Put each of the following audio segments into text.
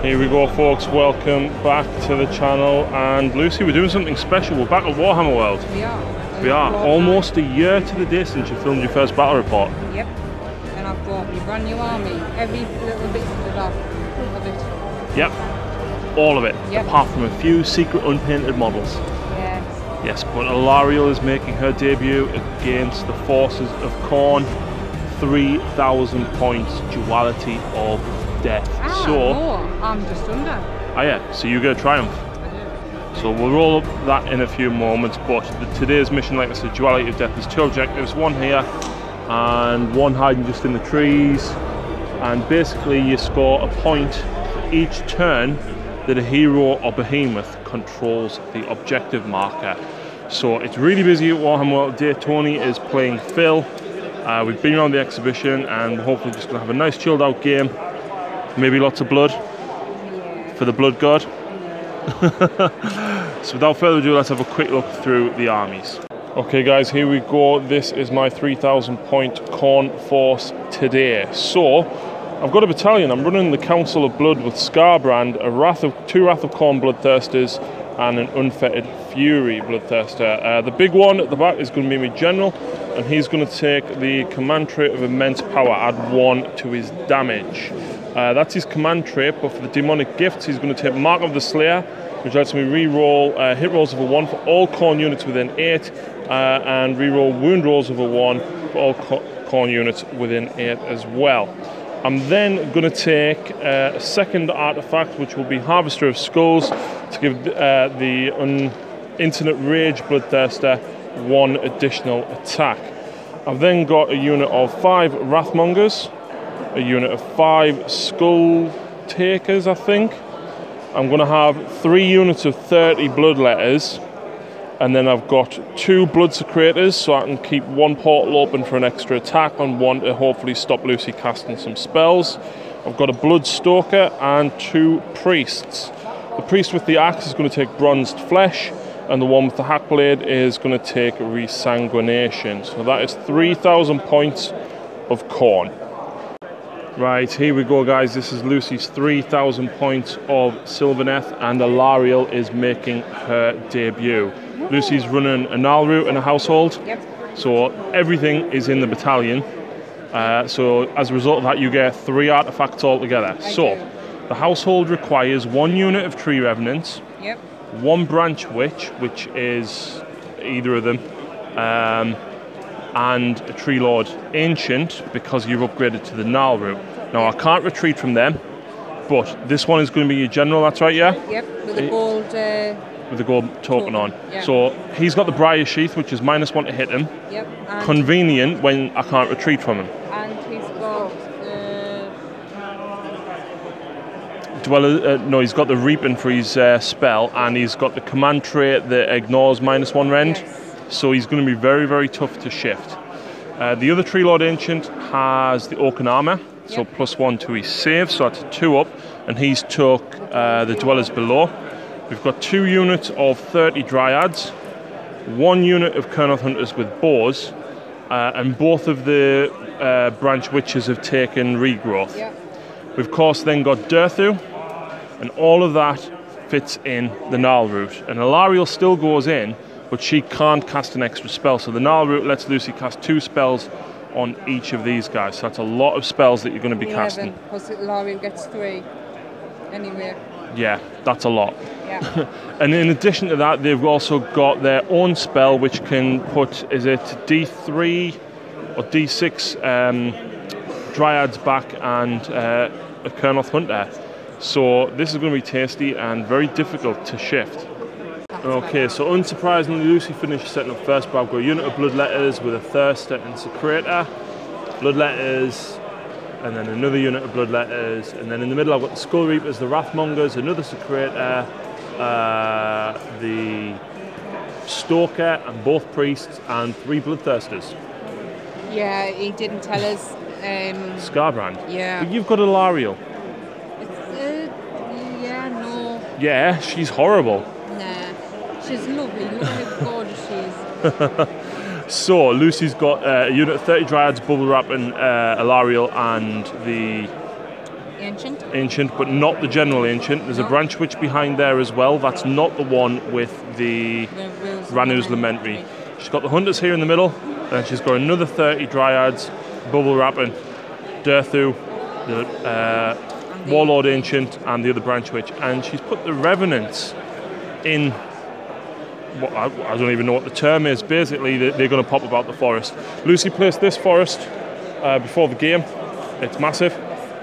Here we go, folks, welcome back to the channel. And Lucy, we're doing something special. We're back at Warhammer World. We are almost a year to the day since you filmed your first battle report. Yep, and I've brought my brand new army, every little bit of it. Yep, all of it, yep. Apart from a few secret unpainted models. Yes. Yes, but Alarielle is making her debut against the forces of Khorne. 3,000 points, duality of death. More. I'm just under. Oh yeah, so you get a triumph. I do. So we'll roll up that in a few moments, but today's mission, like I said, duality of death, there's two objectives, one here and one hiding just in the trees, and basically you score a point for each turn that a hero or behemoth controls the objective marker. So it's really busy at Warhammer World today. Tony is playing Phil. We've been around the exhibition and we're hopefully just going to have a nice chilled out game. Maybe lots of blood for the blood god. So without further ado, let's have a quick look through the armies. Okay guys, here we go. This is my 3,000 point Khorne force today. So I've got a battalion. I'm running the Council of Blood with Scarbrand, two Wrath of Khorne Bloodthirsters and an Unfettered Fury Bloodthirster. The big one at the back is going to be my general, and he's going to take the command trait of immense power, add 1 to his damage. That's his command trait, but for the demonic gifts, he's going to take Mark of the Slayer, which lets me re-roll hit rolls of a 1 for all Khorne units within 8, and re-roll wound rolls of a 1 for all Khorne units within 8 as well. I'm then going to take a second artifact, which will be Harvester of Skulls, to give the Infinite Rage Bloodthirster 1 additional attack. I've then got a unit of 5 Wrathmongers, a unit of 5 Skull Takers, I think. I'm going to have 3 units of 30 Bloodletters, and then I've got 2 Blood Secretors, so I can keep 1 portal open for an extra attack and 1 to hopefully stop Lucy casting some spells. I've got a Blood Stalker and 2 Priests. The Priest with the axe is going to take Bronzed Flesh, and the one with the hack blade is going to take Resanguination. So that is 3,000 points of Khorne. Right, here we go guys, this is Lucy's 3,000 points of Sylvaneth, and Alarielle is making her debut. Lucy's running a Gnarl Root and a household, so everything is in the battalion. So as a result of that, you get 3 artifacts altogether. So the household requires 1 unit of Tree Revenants, 1 Branch Witch, which is either of them, and a Tree Lord Ancient, because you've upgraded to the Gnarl Root. Now I can't retreat from them, but this one is going to be your general, that's right, yeah? Yep, with the gold... with the gold token on. So he's got the Briar Sheath, which is -1 to hit him. Convenient when I can't retreat from him. And he's got... no, he's got the Reaping for his spell, and he's got the command trait that ignores -1 rend. So he's going to be very, very tough to shift. The other Tree Lord Ancient has the Oaken Armour, so +1 to his save, so that's a 2 up, and he's took the Dwellers Below. We've got 2 units of 30 Dryads, 1 unit of Kurnoth Hunters with bows, and both of the Branch Witches have taken Regrowth. We've of course then got Durthu, and all of that fits in the Gnarl Root. And Alarielle still goes in, but she can't cast an extra spell, so the Gnarl Root lets Lucy cast 2 spells on each of these guys. So that's a lot of spells that you're going to be 11, casting. because Larian gets 3 anyway. Yeah, that's a lot. Yeah. And in addition to that, they've also got their own spell which can put, is it D3 or D6 Dryads back and a Khorne Hunter. So this is going to be tasty and very difficult to shift. Okay, so unsurprisingly, Lucy finished setting up first, but I've got a unit of Bloodletters with a Thirster and Secretor. Bloodletters, and then another unit of Bloodletters, and then in the middle I've got the Skull Reapers, the Wrathmongers, another Secretor, the Stalker, and both Priests, and 3 Bloodthirsters. Yeah, he didn't tell us. Scarbrand? Yeah. But you've got a Lariel. Yeah, no. Yeah, she's horrible. Nah. She's lovely. Look how gorgeous she is. So, Lucy's got a unit of 30 Dryads, Bubble Wrap, and a Lariel, and the Ancient, but not the General Ancient. There's a Branch Witch behind there as well. That's not the one with the Ranu's Lamentary. She's got the Hunters here in the middle, and she's got another 30 Dryads, Bubble Wrapping, Durthu, the Warlord Ancient, and the other Branch Witch. And she's put the Revenants in, what I don't even know what the term is. Basically, they're going to pop about the forest. Lucy placed this forest before the game. It's massive.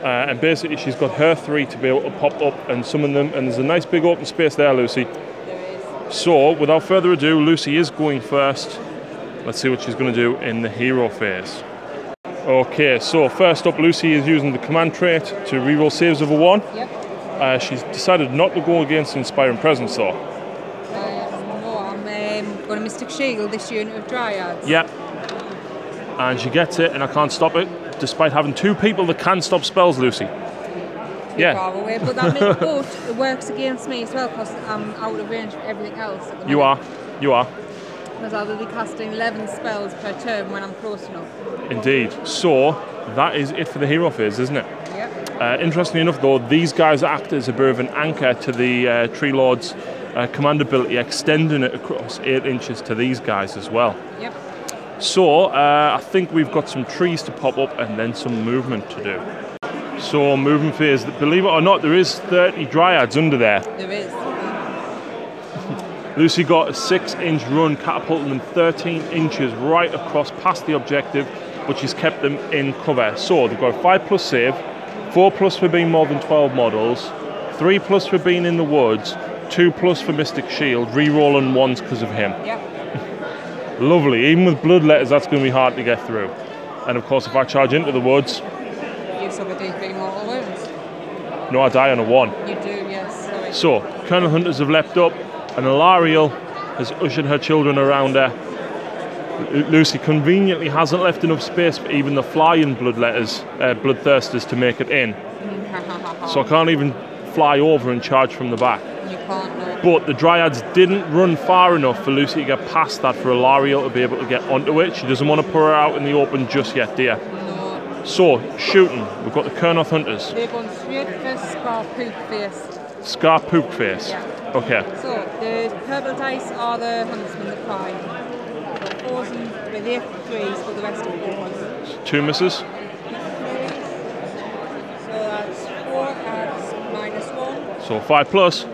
And basically, she's got her 3 to be able to pop up and summon them. And there's a nice big open space there, Lucy. There is. So, without further ado, Lucy is going first. Let's see what she's going to do in the hero phase. Okay, so first up, Lucy is using the command trait to reroll saves of a 1. Yep. She's decided not to go against Inspiring Presence, though. No, I'm going to Mystic Shield this unit of Dryads. Yep. And she gets it, and I can't stop it, despite having 2 people that can stop spells, Lucy. Yeah. Far away, but that means both it works against me as well, because I'm out of range for everything else. At the You moment. are. Because I will be casting 11 spells per turn when I'm close enough. Indeed. So, that is it for the hero phase, isn't it? Yep. Interestingly enough, though, these guys act as a bit of an anchor to the Tree Lord's command ability, extending it across 8 inches to these guys as well. Yep. So, I think we've got some trees to pop up and then some movement to do. So, movement phase, believe it or not, there is 30 Dryads under there. There is. Lucy got a 6-inch run, catapulting them 13 inches right across past the objective, but she's kept them in cover. So they've got a 5+ save, 4+ for being more than 12 models, 3+ for being in the woods, 2+ for Mystic Shield, re-rolling 1s because of him. Yep. Lovely. Even with Bloodletters, that's going to be hard to get through. And of course, if I charge into the woods, You suffer D3 mortal wounds. no, I die on a 1. You do, yes. Sorry. So, Khorne Hunters have leapt up, and Lariel has ushered her children around her. Lucy conveniently hasn't left enough space for even the flying Bloodthirsters to make it in. So I can't even fly over and charge from the back. You can't, no. But the Dryads didn't run far enough for Lucy to get past that for a Lariel to be able to get onto it. She doesn't want to put her out in the open just yet, dear. No. So, shooting. We've got the Khorne Hunters. They're going straight for Scar Poop Face. Scar Poop Face. Yeah. Okay. So, the purple dice are the huntsmen that cry. The 4s and the 3s, but the rest are 4s. 2 misses. So that's 4 at -1. So 5+.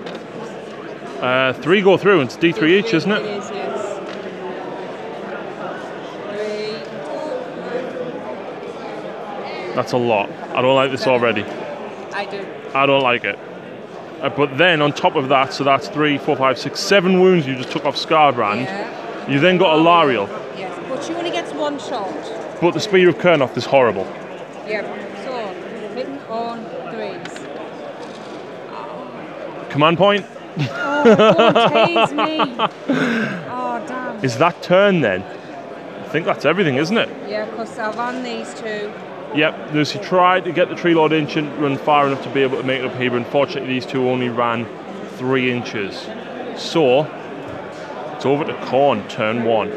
3 go through, and it's D3 each, isn't it? It is, yes. 3, 4, 5. That's a lot. I don't like this already. I do. I don't like it. But then on top of that, so that's 3, 4, 5, 6, 7 wounds you just took off Scarbrand. Yeah. You then got a Lariel. Yes, but she only gets 1 shot. But the speed of Khorne is horrible. Yep. So, hitting on 3s. Command point. Oh, don't tease me. Oh, damn. Is that turn then? I think that's everything, isn't it? Yeah, because I ran these 2. Yep, Lucy tried to get the Tree Lord Ancient run far enough to be able to make it up here, but unfortunately these 2 only ran 3 inches. So, it's over to Khorne, turn 1.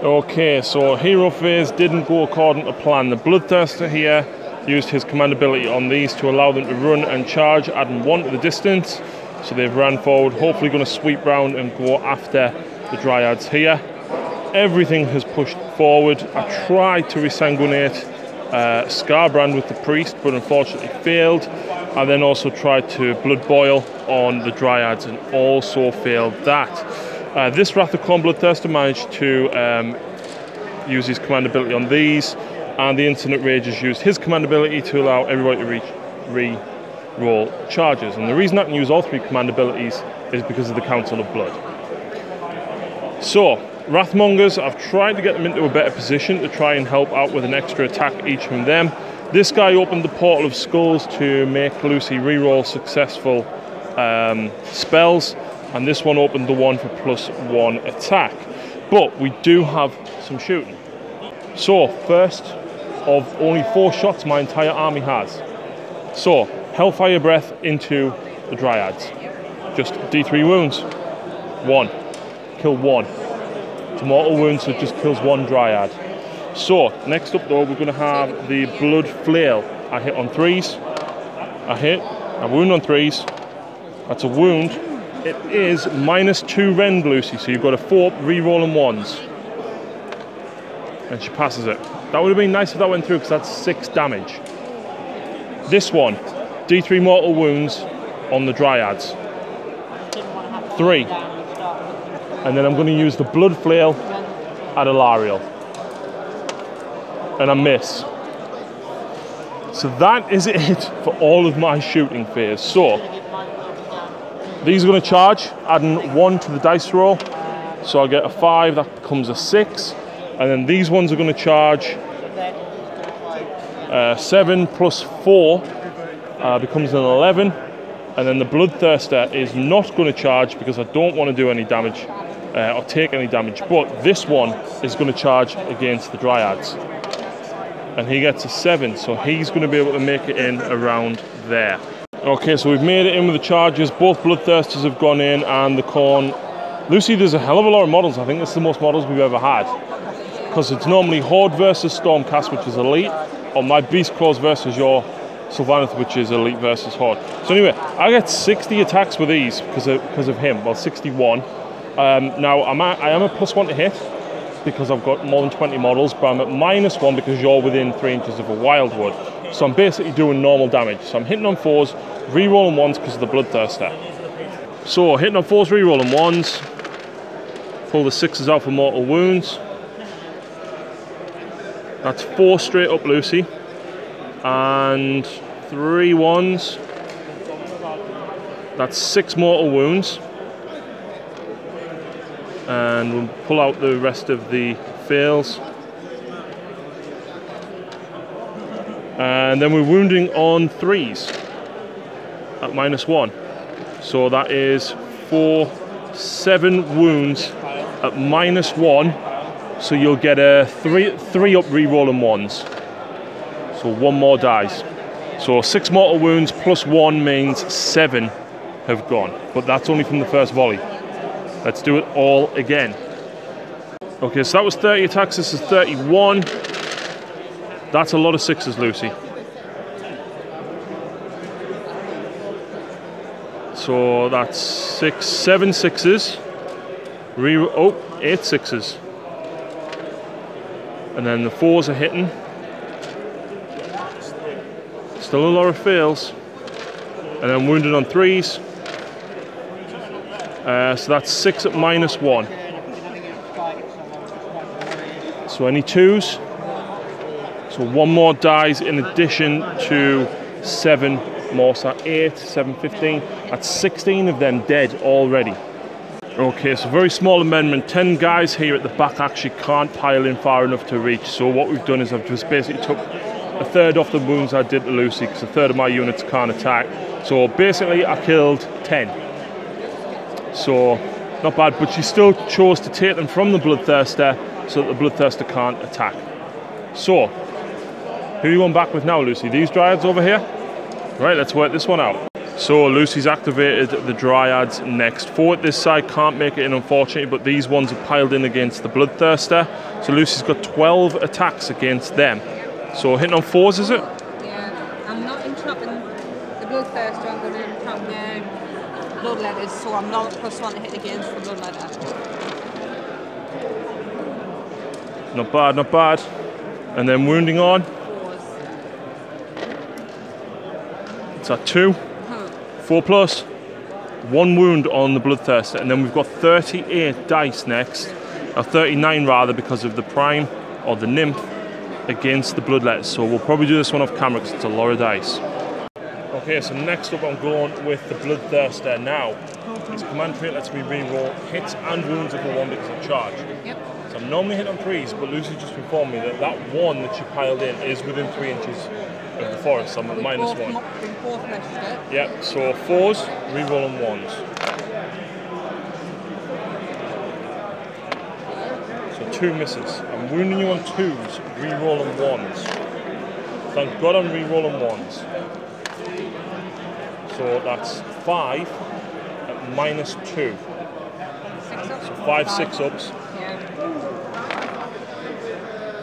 Okay, so hero phase didn't go according to plan. The Bloodthirster here used his command ability on these to allow them to run and charge, adding 1 to the distance. So they've ran forward, hopefully going to sweep round and go after the Dryads here. everything has pushed forward. I tried to resanguinate Scarbrand with the priest, but unfortunately failed. I then also tried to blood boil on the dryads and also failed that. This Wrath of Khorne Bloodthirster managed to use his command ability on these, and the Infinite Rage has used his command ability to allow everybody to re-roll charges. And the reason I can use all 3 command abilities is because of the Council of Blood. So, Wrathmongers, I've tried to get them into a better position to try and help out with an extra attack each from them. This guy opened the Portal of Skulls to make Lucy re-roll successful spells, and this one opened the one for +1 attack. But we do have some shooting. So, first of only 4 shots my entire army has. So, Hellfire Breath into the Dryads. Just D3 wounds. 1. Kill 1. To mortal wounds, so it just kills 1 Dryad. So, next up though, we're going to have the Blood Flail. I hit on 3s. I hit. I wound on 3s. That's a wound. It is -2 rend, Lucy, so you've got a 4 re-rolling 1s. And she passes it. That would have been nice if that went through, because that's 6 damage. This one, D3 mortal wounds on the Dryads. 3. And then I'm going to use the Blood Flail at Alariel. And I miss. So that is it for all of my shooting phase. So, these are going to charge, adding 1 to the dice roll. So I'll get a 5, that becomes a 6. And then these ones are going to charge 7 plus 4 becomes an 11. And then the Bloodthirster is not going to charge because I don't want to do any damage or take any damage. But this one is going to charge against the Dryads. And he gets a 7, so he's going to be able to make it in around there. Okay, so we've made it in with the charges. Both Bloodthirsters have gone in, and the Khorne. Lucy, there's a hell of a lot of models. I think this is the most models we've ever had. Because it's normally Horde versus Stormcast, which is elite, or my Beast Claws versus your Sylvaneth, which is elite versus Horde. So anyway, I get 60 attacks with these because of him. Well, 61. Now, I am a +1 to hit because I've got more than 20 models, but I'm at -1 because you're within 3 inches of a Wildwood. So I'm basically doing normal damage. So I'm hitting on 4s, re-rolling 1s because of the Bloodthirster. So hitting on 4s, re-rolling 1s. Pull the 6s out for mortal wounds. That's 4 straight up, Lucy. And 3 1s. That's 6 mortal wounds. And we'll pull out the rest of the fails. And then we're wounding on 3s at -1. So that is 4, 7 wounds at -1. So you'll get a 3 up re-rolling 1s. So 1 more dies. So 6 mortal wounds plus 1 means 7 have gone. But that's only from the first volley. Let's do it all again. Okay, so that was 30 attacks. This is 31. That's a lot of 6s, Lucy. So that's 6, 7 6s. 8 6s. And then the 4s are hitting. Still a lot of fails. And then wounded on 3s. So that's 6 at -1. So any 2s. So 1 more dies in addition to 7 more. So 8, 7, 15. That's 16 of them dead already. Okay, so very small amendment. 10 guys here at the back actually can't pile in far enough to reach. So what we've done is I've just basically took a third off the wounds I did to Lucy because a third of my units can't attack. So basically I killed 10. So not bad, but she still chose to take them from the Bloodthirster so that the Bloodthirster can't attack. So, who are you going back with now, Lucy? These Dryads over here? Right, let's work this one out. So Lucy's activated the Dryads next. 4 at this side can't make it in, unfortunately, but these ones are piled in against the Bloodthirster. So Lucy's got 12 attacks against them. So hitting on 4s, is it? Yeah, I'm not entrapping the Bloodthirster, I'm going to entrap the Bloodletters, so I'm not +1 to hit against the Bloodletter. Not bad, not bad. And then wounding on. 4s. It's at 2. 4 plus. 1 wound on the Bloodthirster. And then we've got 38 dice next. Or 39 rather, because of the Prime or the Nymph against the Bloodletters. So we'll probably do this one off camera because it's a lot of dice. Okay, so next up I'm going with the Bloodthirster now. Its command trait lets me reroll hits and wounds if I want because of charge. Yep. So I'm normally hit on 3s, but Lucy just informed me that that 1 that she piled in is within 3 inches of the forest, so I'm at -1. Yep, so 4s, reroll on 1s. So 2 misses. I'm wounding you on 2s, reroll on 1s. Thank God I'm rerolling 1s. So that's 5 at -2. So 5 6-ups.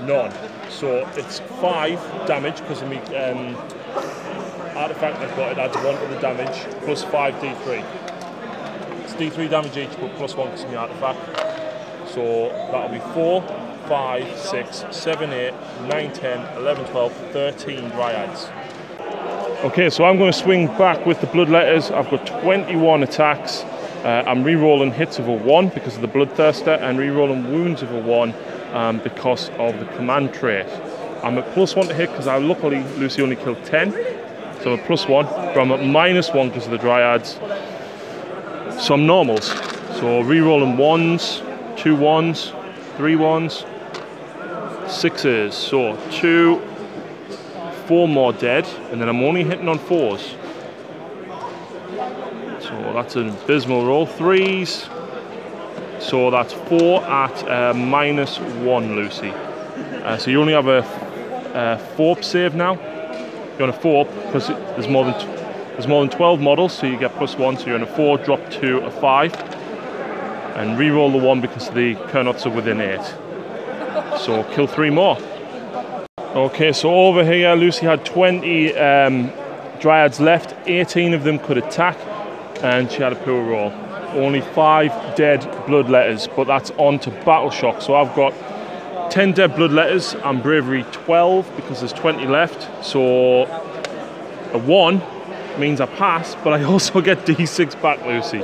None. So it's 5 damage because of me artifact I've got. It adds 1 to the damage plus 5 D3. It's D3 damage each, but plus 1 because of my artifact. So that'll be 4, 5, 6, 7, 8, 9, 10, 11, 12, 13 Dryads. Okay, so I'm going to swing back with the Bloodletters. I've got 21 attacks. I'm re-rolling hits of a 1 because of the Bloodthirster and re-rolling wounds of a 1 because of the command trait. I'm at +1 to hit because luckily Lucy only killed 10. So I'm at +1, but I'm at -1 because of the Dryads. So I'm normals. So re-rolling 1s, 2 1s, 3 1s, 6s. So 2, 4 more dead, and then I'm only hitting on 4s. So that's an abysmal roll. 3s. So that's 4 at -1, Lucy. So you only have a 4 save now. You're on a 4 because there's more than 12 models, so you get +1. So you're on a 4, drop to a 5, and re-roll the 1 because the Kurnots are within 8. So kill 3 more. Okay, so over here, Lucy had 20 Dryads left. 18 of them could attack, and she had a poor roll. Only 5 dead Bloodletters, but that's on to Battle Shock. So I've got 10 dead Bloodletters and Bravery 12 because there's 20 left. So a 1 means I pass, but I also get D6 back, Lucy.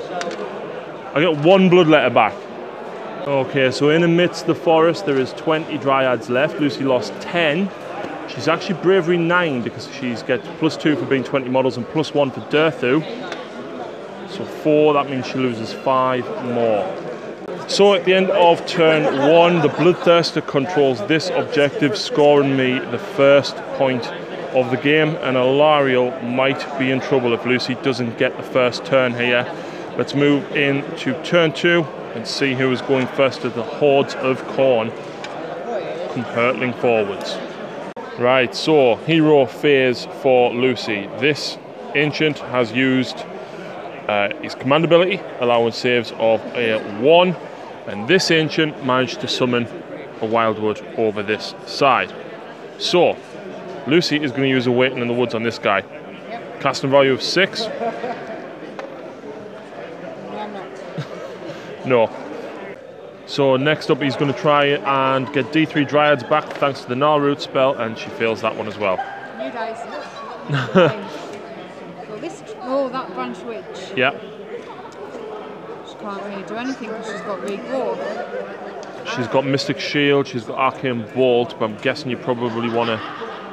I get 1 Bloodletter back. Okay, so in amidst the forest, there is 20 Dryads left. Lucy lost 10. She's actually Bravery 9 because she gets +2 for being 20 models and +1 for Durthu. So 4, that means she loses 5 more. So at the end of turn 1, the Bloodthirster controls this objective, scoring me the first point of the game, and Alariel might be in trouble if Lucy doesn't get the first turn here. Let's move into turn 2 and see who is going first as the hordes of Khorne come hurtling forwards. Right, so hero phase for Lucy. This ancient has used his command ability, allowing saves of a 1, and this ancient managed to summon a Wildwood over this side. So Lucy is going to use a Waiting in the Woods on this guy. Casting value of 6. No. So next up he's going to try and get D3 Dryads back thanks to the Gnaw Root spell, and she fails that one as well. New dice. Oh, that Branch Witch. Yeah. She can't really do anything because she's got regrowth. She's got Mystic Shield, she's got Arcane Bolt, but I'm guessing you probably want to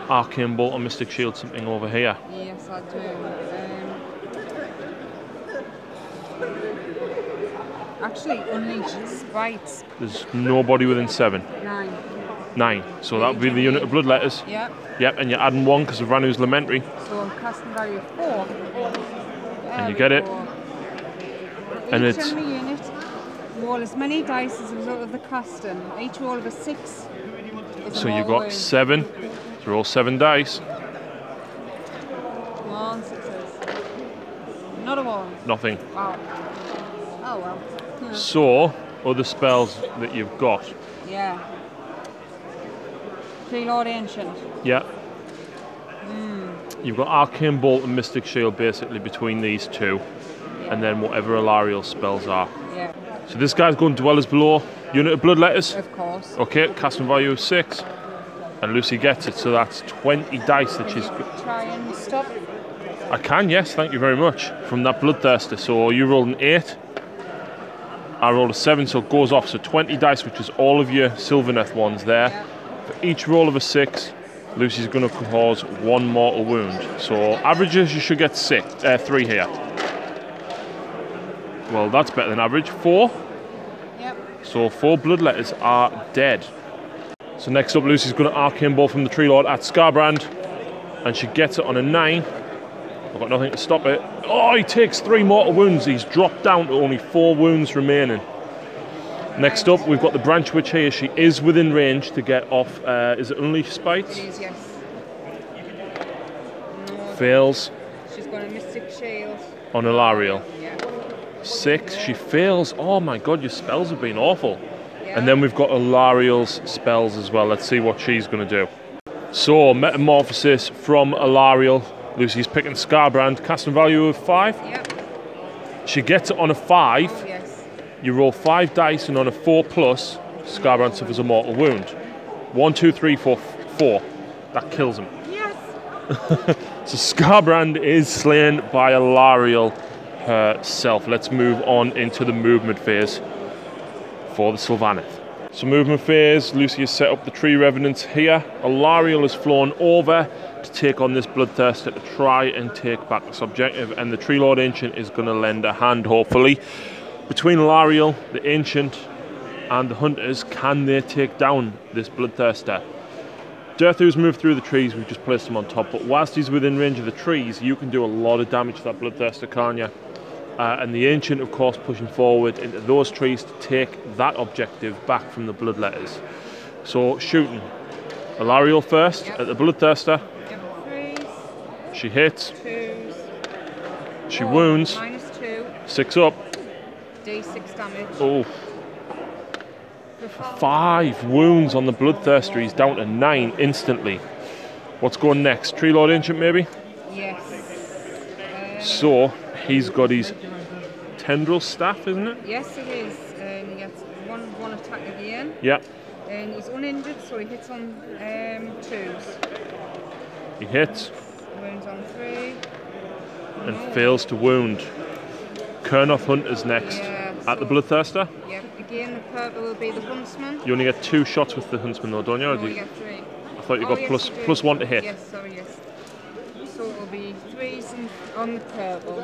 Arcane Bolt or Mystic Shield something over here. Yes, I do. Actually, Unleash Sprites. There's nobody within 7. 9. So that would be the unit of Bloodletters. Yep. Yep, and you're adding 1 because of Ranu's Lamentary. So casting value of 4. And you get it. And Each it's enemy unit roll as many dice as a result of the casting. Each roll of a 6 is so a you've mortal got wound. 7. So roll 7 dice. Come on, 6s. Not a 1. Nothing. Wow. Oh well. So, other spells that you've got. Yeah. Freelord Ancient. Yeah. You've got Arcane Bolt and Mystic Shield basically between these two. Yeah. And then whatever Alariel spells are. Yeah. So this guy's going Dwellers below. Unit of blood letters. Of course. Okay, casting value of 6. And Lucy gets it, so that's 20 dice that she's... Try and stop. I can, yes, thank you very much. From that bloodthirster. So you rolled an 8. I rolled a 7, so it goes off. So 20 dice, which is all of your Sylvaneth ones there. Yeah. For each roll of a 6, Lucy's going to cause 1 mortal wound. So averages, you should get 3 here. Well, that's better than average. 4. Yep. So 4 bloodletters are dead. So next up, Lucy's going to arcane ball from the Tree Lord at Scarbrand, and she gets it on a 9. I've got nothing to stop it. Oh, he takes 3 mortal wounds. He's dropped down to only 4 wounds remaining. Next up, we've got the Branch Witch here. She is within range to get off. Is it Unleash Spites? It is, yes. No. Fails. She's got a Mystic Shield. On Ilariel. Yeah. 6. She fails. Oh my god, your spells have been awful. Yeah. And then we've got Ilariel's spells as well. Let's see what she's going to do. So, Metamorphosis from Ilariel. Lucy's picking Scarbrand. Casting value of 5. Yep. She gets it on a 5. Yes. You roll 5 dice, and on a 4+, Scarbrand suffers a mortal wound. 1, 2, 3, 4, 4. That kills him. Yes. So Scarbrand is slain by Ilariel herself. Let's move on into the movement phase for the Sylvaneth. So movement phase, Lucy has set up the Tree Revenants here. Ilariel has flown over to take on this Bloodthirster to try and take back this objective, and the Tree Lord Ancient is going to lend a hand, hopefully. Between Ilariel, the Ancient, and the Hunters, can they take down this Bloodthirster? Durthu's moved through the trees, we've just placed him on top, but whilst he's within range of the trees, you can do a lot of damage to that Bloodthirster, can't you? And the Ancient, of course, pushing forward into those trees to take that objective back from the Bloodletters. So, shooting. Ilariel first, at the Bloodthirster. Yep. 3s. She hits. 2s. She wounds. -2. 6 up. D6 damage. Oh. 5 wounds on the Bloodthirster. He's down to 9 instantly. What's going next? Tree Lord Ancient, maybe? Yes. So, he's got his Tendril Staff, isn't it? Yes, it is. He gets one attack at the end. Yep. And he's uninjured, so he hits on 2s. He hits. Wounds on 3. And fails to wound. Kernoth Hunter's next. Yeah, at the Bloodthirster. Yep. Again, the purple will be the Huntsman. You only get 2 shots with the Huntsman though, don't you? No, you get 3. I thought you got yes, plus 1 to hit. Yes, sorry, yes. So it'll be 3s on the purple.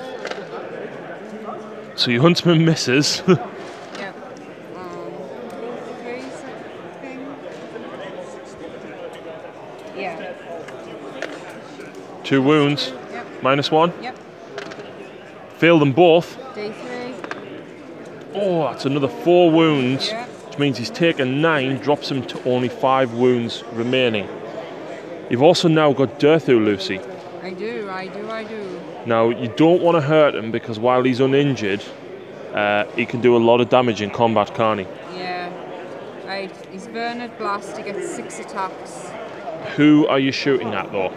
So your Huntsman misses. Yep. 3s, I think. Yeah. 2 wounds. Yep. -1. Yep. Fail them both. D3. Oh, that's another 4 wounds. Yeah. Which means he's taken 9, drops him to only 5 wounds remaining. You've also now got Durthu, Lucy. I do. Now, you don't want to hurt him because while he's uninjured, he can do a lot of damage in combat, can't he? Yeah. Right, he's Bernard Blast, he gets 6 attacks. Who are you shooting at though?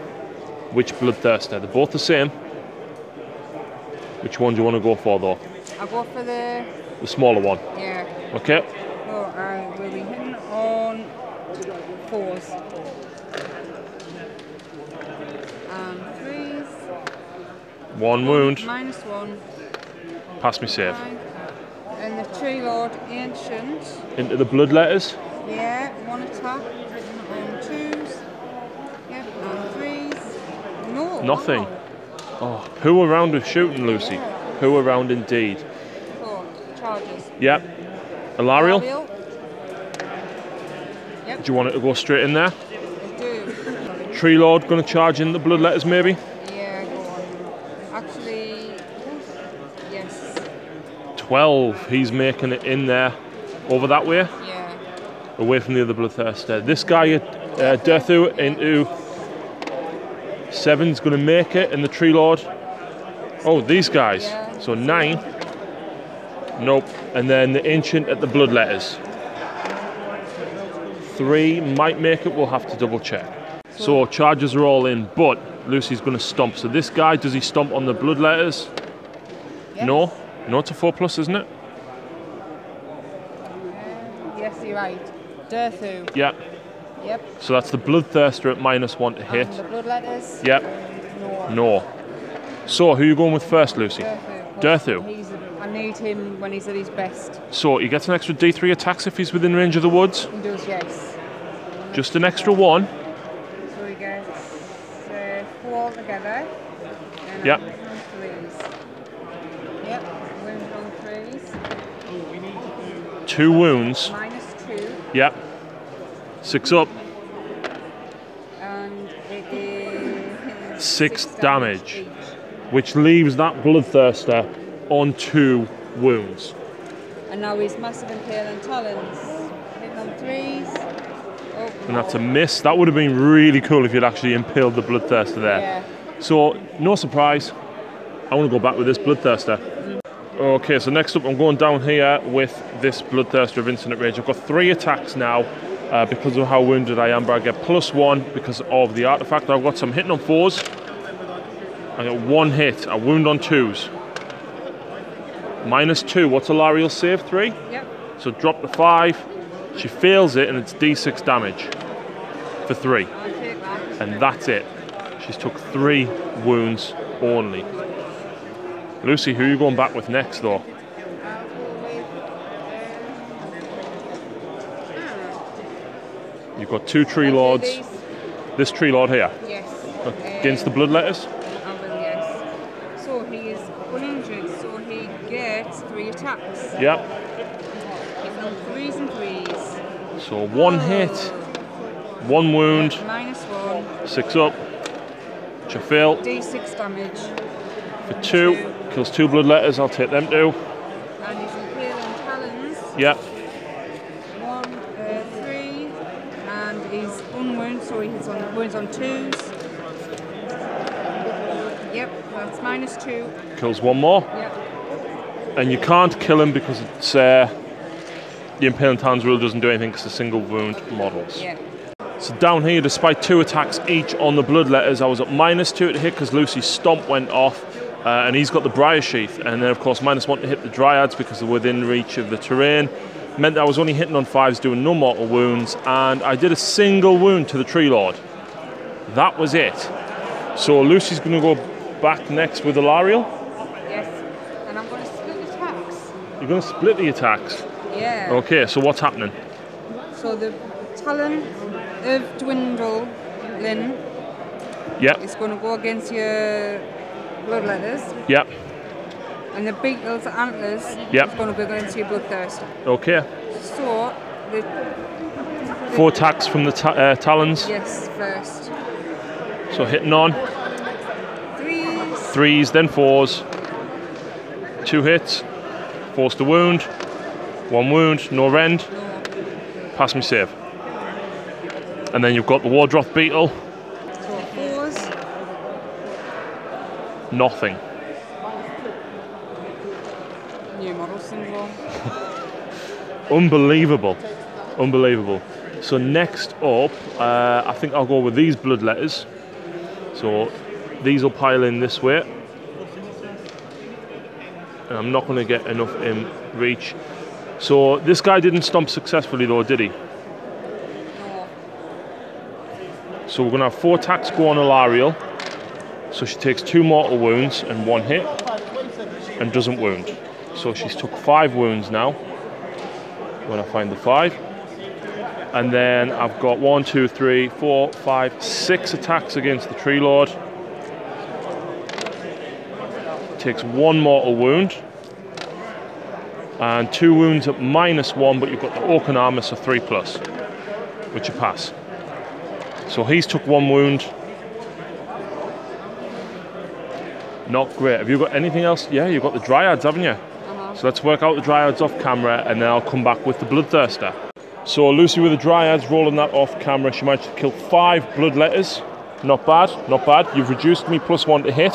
Which Bloodthirster? They're both the same. Which one do you want to go for though? I'll go for the smaller one. Yeah. Okay. So I will be hitting on 4s. And 3s. 1 wound. -1. Pass me save. 5. And the Tree Lord Ancient. Into the Bloodletters. Yeah, 1 attack. Hitting on 2s. Yep, and 3s. No. Nothing. Wow. Oh, who around with shooting, Lucy? Yeah. Who around indeed. 4 charges. Yep. Ilariel? Yep. Do you want it to go straight in there? I do. Tree Lord going to charge in the Bloodletters maybe? Yeah, go on. Actually, yes. 12. He's making it in there. Over that way? Yeah. Away from the other Bloodthirster. This guy, Durthu, into 7's going to make it, and the Tree Lord. Oh, these guys. Yeah. So 9. Nope. And then the Ancient at the Bloodletters. 3 might make it, we'll have to double check. So charges are all in, but Lucy's going to stomp. So this guy, does he stomp on the Bloodletters? Yes. No? No, it's a 4+, isn't it? Lucy, right. Durthu. Yeah. Yep. So that's the Bloodthirster at -1 to hit. And the blood letters? Yep. No. So who are you going with first, Lucy? Durthu. Durthu. I need him when he's at his best. So he gets an extra D3 attacks if he's within range of the woods? He does, yes. Just an extra 1? So he gets 4 altogether. And Yep. wound on 3s. Yep, wound on 3s. 2 wounds. -2. Yep. 6 up. And it is 6 damage. each. Which leaves that Bloodthirster on 2 wounds. And now he's massive impaling talons. Hitting on 3s. Oh, And that's a miss. That would have been really cool if you'd actually impaled the Bloodthirster there. yeah. So, no surprise. I want to go back with this Bloodthirster. Okay, so next up I'm going down here with this Bloodthirster of Infinite Rage. I've got 3 attacks now because of how wounded I am, but I get +1 because of the artifact. I've got some hitting on 4s. I got 1 hit, a wound on 2s. -2, what's Alariel's save? 3? Yep. So drop to 5. She fails it and it's D6 damage for 3. I'll take that. And that's it. She's took 3 wounds only. Lucy, who are you going back with next though? I'll go with. You've got 2 Tree Lords. These. This Tree Lord here. Yes. Against the Bloodletters? I will, yes. So he is uninjured, so he gets 3 attacks. Yep. Hitting on 3s and 3s. So 1 hit, 1 wound, -1. 6 up. Which I fail. D6 damage. For 2. Kills 2 Bloodletters, I'll take them too. And he's impaling talons. Yep. 1, 3, and he's unwounded, so he hits on wounds on 2s. Yep, that's -2. Kills 1 more. Yep. And you can't kill him because it's the Impaling Talons rule doesn't do anything because it's single wound models. Yeah. So down here, despite 2 attacks each on the Bloodletters, I was at -2 to hit because Lucy's Stomp went off. And he's got the Briar Sheath, and then of course -1 to hit the Dryads because they're within reach of the terrain. Meant that I was only hitting on 5s, doing no mortal wounds, and I did a single wound to the Tree Lord. That was it. So Lucy's going to go back next with Alariel. Yes. And I'm going to split attacks. You're going to split the attacks. Yeah. Okay, so what's happening? So the Talon of Dwindling Yep, is going to go against your Bloodletters, yep, and the Beetle's Antlers Yep. is going to go against your Bloodthirster. okay. So, the 4 attacks from the Talons. yes, first. So hitting on 3s, 3s, then 4s. 2 hits, forced to wound. 1 wound, no rend. no, Pass me save. And then you've got the Wardroth Beetle. so 4s, Nothing. new model syndrome. Unbelievable. Unbelievable. So next up, I think I'll go with these Bloodletters. So these will pile in this way. And I'm not going to get enough in reach. So this guy didn't stomp successfully though, did he? No, So we're going to have 4 attacks go on Alariel. So she takes 2 mortal wounds and 1 hit. And doesn't wound. So she's took 5 wounds now. When I find the 5. And then I've got 1, 2, 3, 4, 5, 6 attacks against the Tree Lord. Takes 1 mortal wound. And 2 wounds at -1, but you've got the Oaken Armor, so 3+, which you pass. So he's took 1 wound. Not great. Have you got anything else? Yeah, you've got the Dryads, haven't you? So let's work out the Dryads off camera, and then I'll come back with the Bloodthirster. So Lucy with the Dryads, rolling that off camera. She managed to kill 5 Bloodletters. Not bad, not bad. You've reduced me +1 to hit.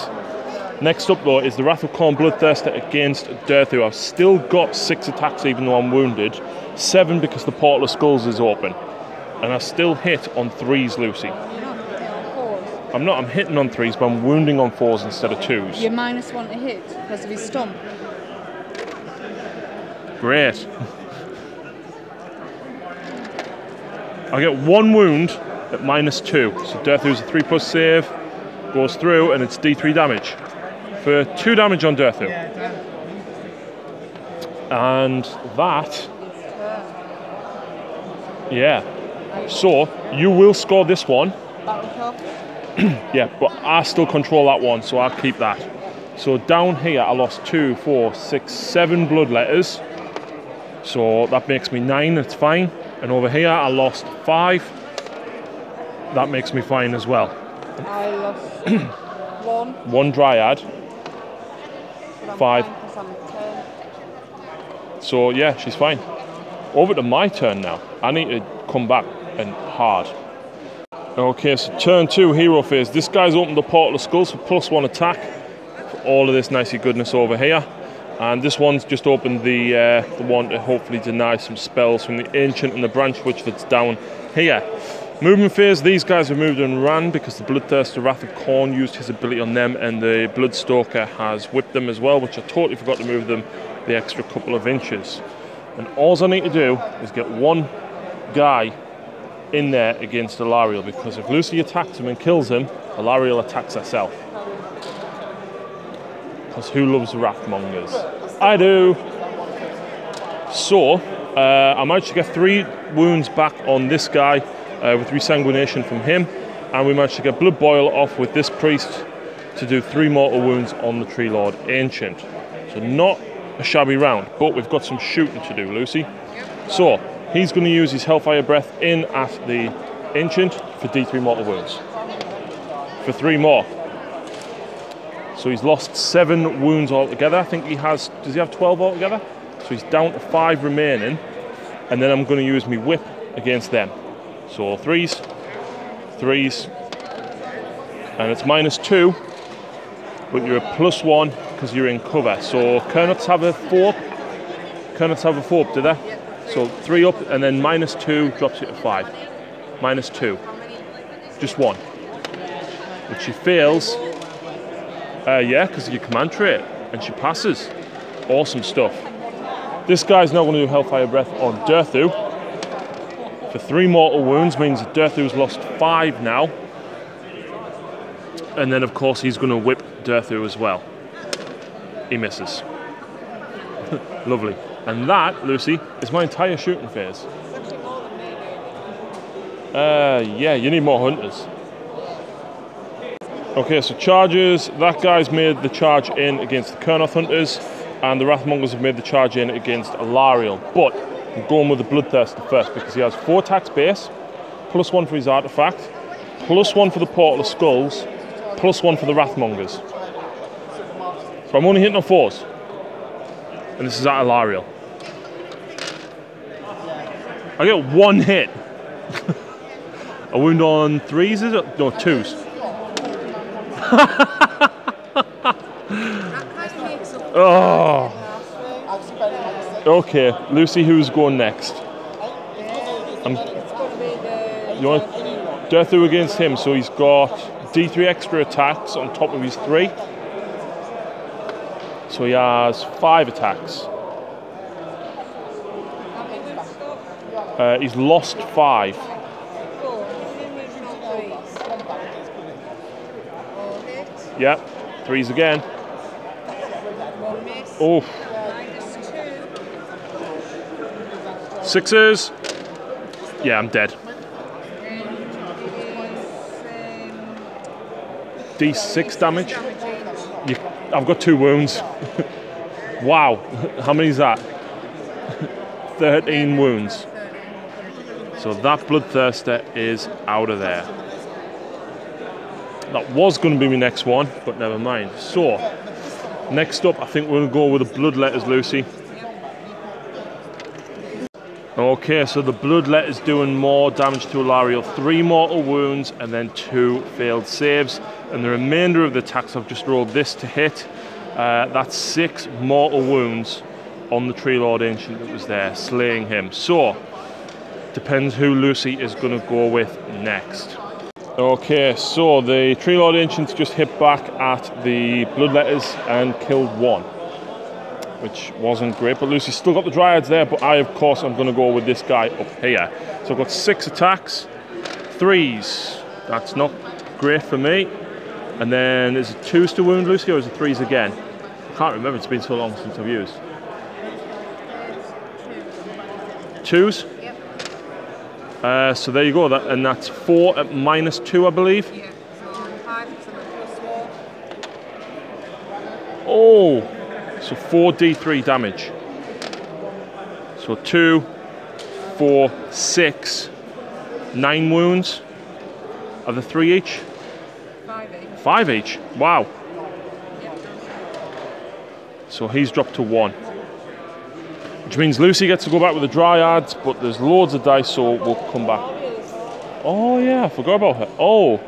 Next up though is the Wrath of Khorne Bloodthirster against Durthu. I've still got 6 attacks even though I'm wounded. 7 because the Portal of Skulls is open. And I still hit on 3s, Lucy. you're not hitting on 4s. I'm not, I'm hitting on 3s, but I'm wounding on 4s instead of 2s. You're -1 to hit because of his stomp. Great. I get 1 wound at -2. So Durthu's a 3+ save, goes through, and it's D3 damage. For 2 damage on Durthu. And that... yeah. So, you will score this one. Yeah, but I still control that one, so I'll keep that. So down here I lost 2, 4, 6, 7 blood letters. So that makes me 9, it's fine. And over here I lost 5. That makes me fine as well. I lost 1 dryad. 5. So yeah, she's fine. Over to my turn now. I need to come back and hard. Okay, so turn 2, hero phase. This guy's opened the Portal of Skulls for +1 attack. For all of this nicey goodness over here. And this one's just opened the one to hopefully deny some spells from the Ancient and the Branch Witch that's down here. Movement phase, these guys have moved and ran because the Bloodthirster Wrath of Khorne used his ability on them, and the Bloodstalker has whipped them as well, which I totally forgot to move them the extra couple of inches. And all I need to do is get 1 guy in there against Alariel, because if Lucy attacks him and kills him, Alariel attacks herself. Because who loves Wrathmongers? I do! So, I managed to get 3 wounds back on this guy with Resanguination from him, and we managed to get Blood Boil off with this priest to do 3 mortal wounds on the Tree Lord Ancient. So not a shabby round, but we've got some shooting to do, Lucy. So, he's going to use his Hellfire Breath in at the Ancient for D3 mortal wounds. For 3 more. So he's lost 7 wounds altogether. I think he has, does he have 12 altogether? So he's down to 5 remaining. And then I'm going to use my whip against them. So 3s, 3s, and it's -2, but you're a +1 because you're in cover. So Kernuts have a fork. Kernuts have a fork, do they? So 3 up, and then -2 drops you to 5. -2. Just 1. But she fails. Yeah, because of your command trait, and she passes. Awesome stuff. This guy's now going to do Hellfire Breath on Durthu for 3 mortal wounds, means that Durthu's lost 5 now. And then, of course, he's going to whip Durthu as well. He misses. Lovely. And that, Lucy, is my entire shooting phase. Yeah, you need more hunters. Okay, so charges. That guy's made the charge in against the Kernoth Hunters, and the Wrathmongers have made the charge in against Alariel. But I'm going with the Bloodthirster first because he has 4 attacks base, +1 for his artifact, +1 for the Portal of Skulls, +1 for the Wrathmongers. So I'm only hitting on 4s. And this is at Alariel. I get 1 hit. A wound on 3s, is it? No, 2s. Oh. Okay, Lucy, who's going next? You want Durthu against him, so he's got D3 extra attacks on top of his 3. So he has 5 attacks. He's lost 5. Yep, 3s again. Oh. 6s. Yeah, I'm dead. D6 damage. I've got 2 wounds. Wow, how many is that? 13 wounds. So that Bloodthirster is out of there. That was going to be my next one, but never mind. So, next up, I think we're going to go with the Bloodletters, Lucy. Okay, so the Bloodletter's doing more damage to Alariel. 3 mortal wounds and then 2 failed saves. And the remainder of the attacks, I've just rolled this to hit. That's 6 mortal wounds on the Tree Lord Ancient that was there, slaying him. So, depends who Lucy is going to go with next. Okay, so the Tree Lord Ancients just hit back at the Bloodletters and killed 1. which wasn't great. But Lucy's still got the Dryads there, but I, of course, I'm going to go with this guy up here. So I've got 6 attacks, 3s. That's not great for me. And then is it 2s to wound Lucy, or is it 3s again? I can't remember, it's been so long since I've used. 2s? Yep. So there you go, and that's 4 at -2, I believe. Yeah, so 5 + 4. Oh, so 4d3 damage. So 2, 4, 6, 9 wounds. Are the 3 each? 5 each. 5 each. Wow. Yeah. So he's dropped to 1. Which means Lucy gets to go back with the Dryads, but there's loads of dice, so we'll come back. Oh yeah, I forgot about her. Oh,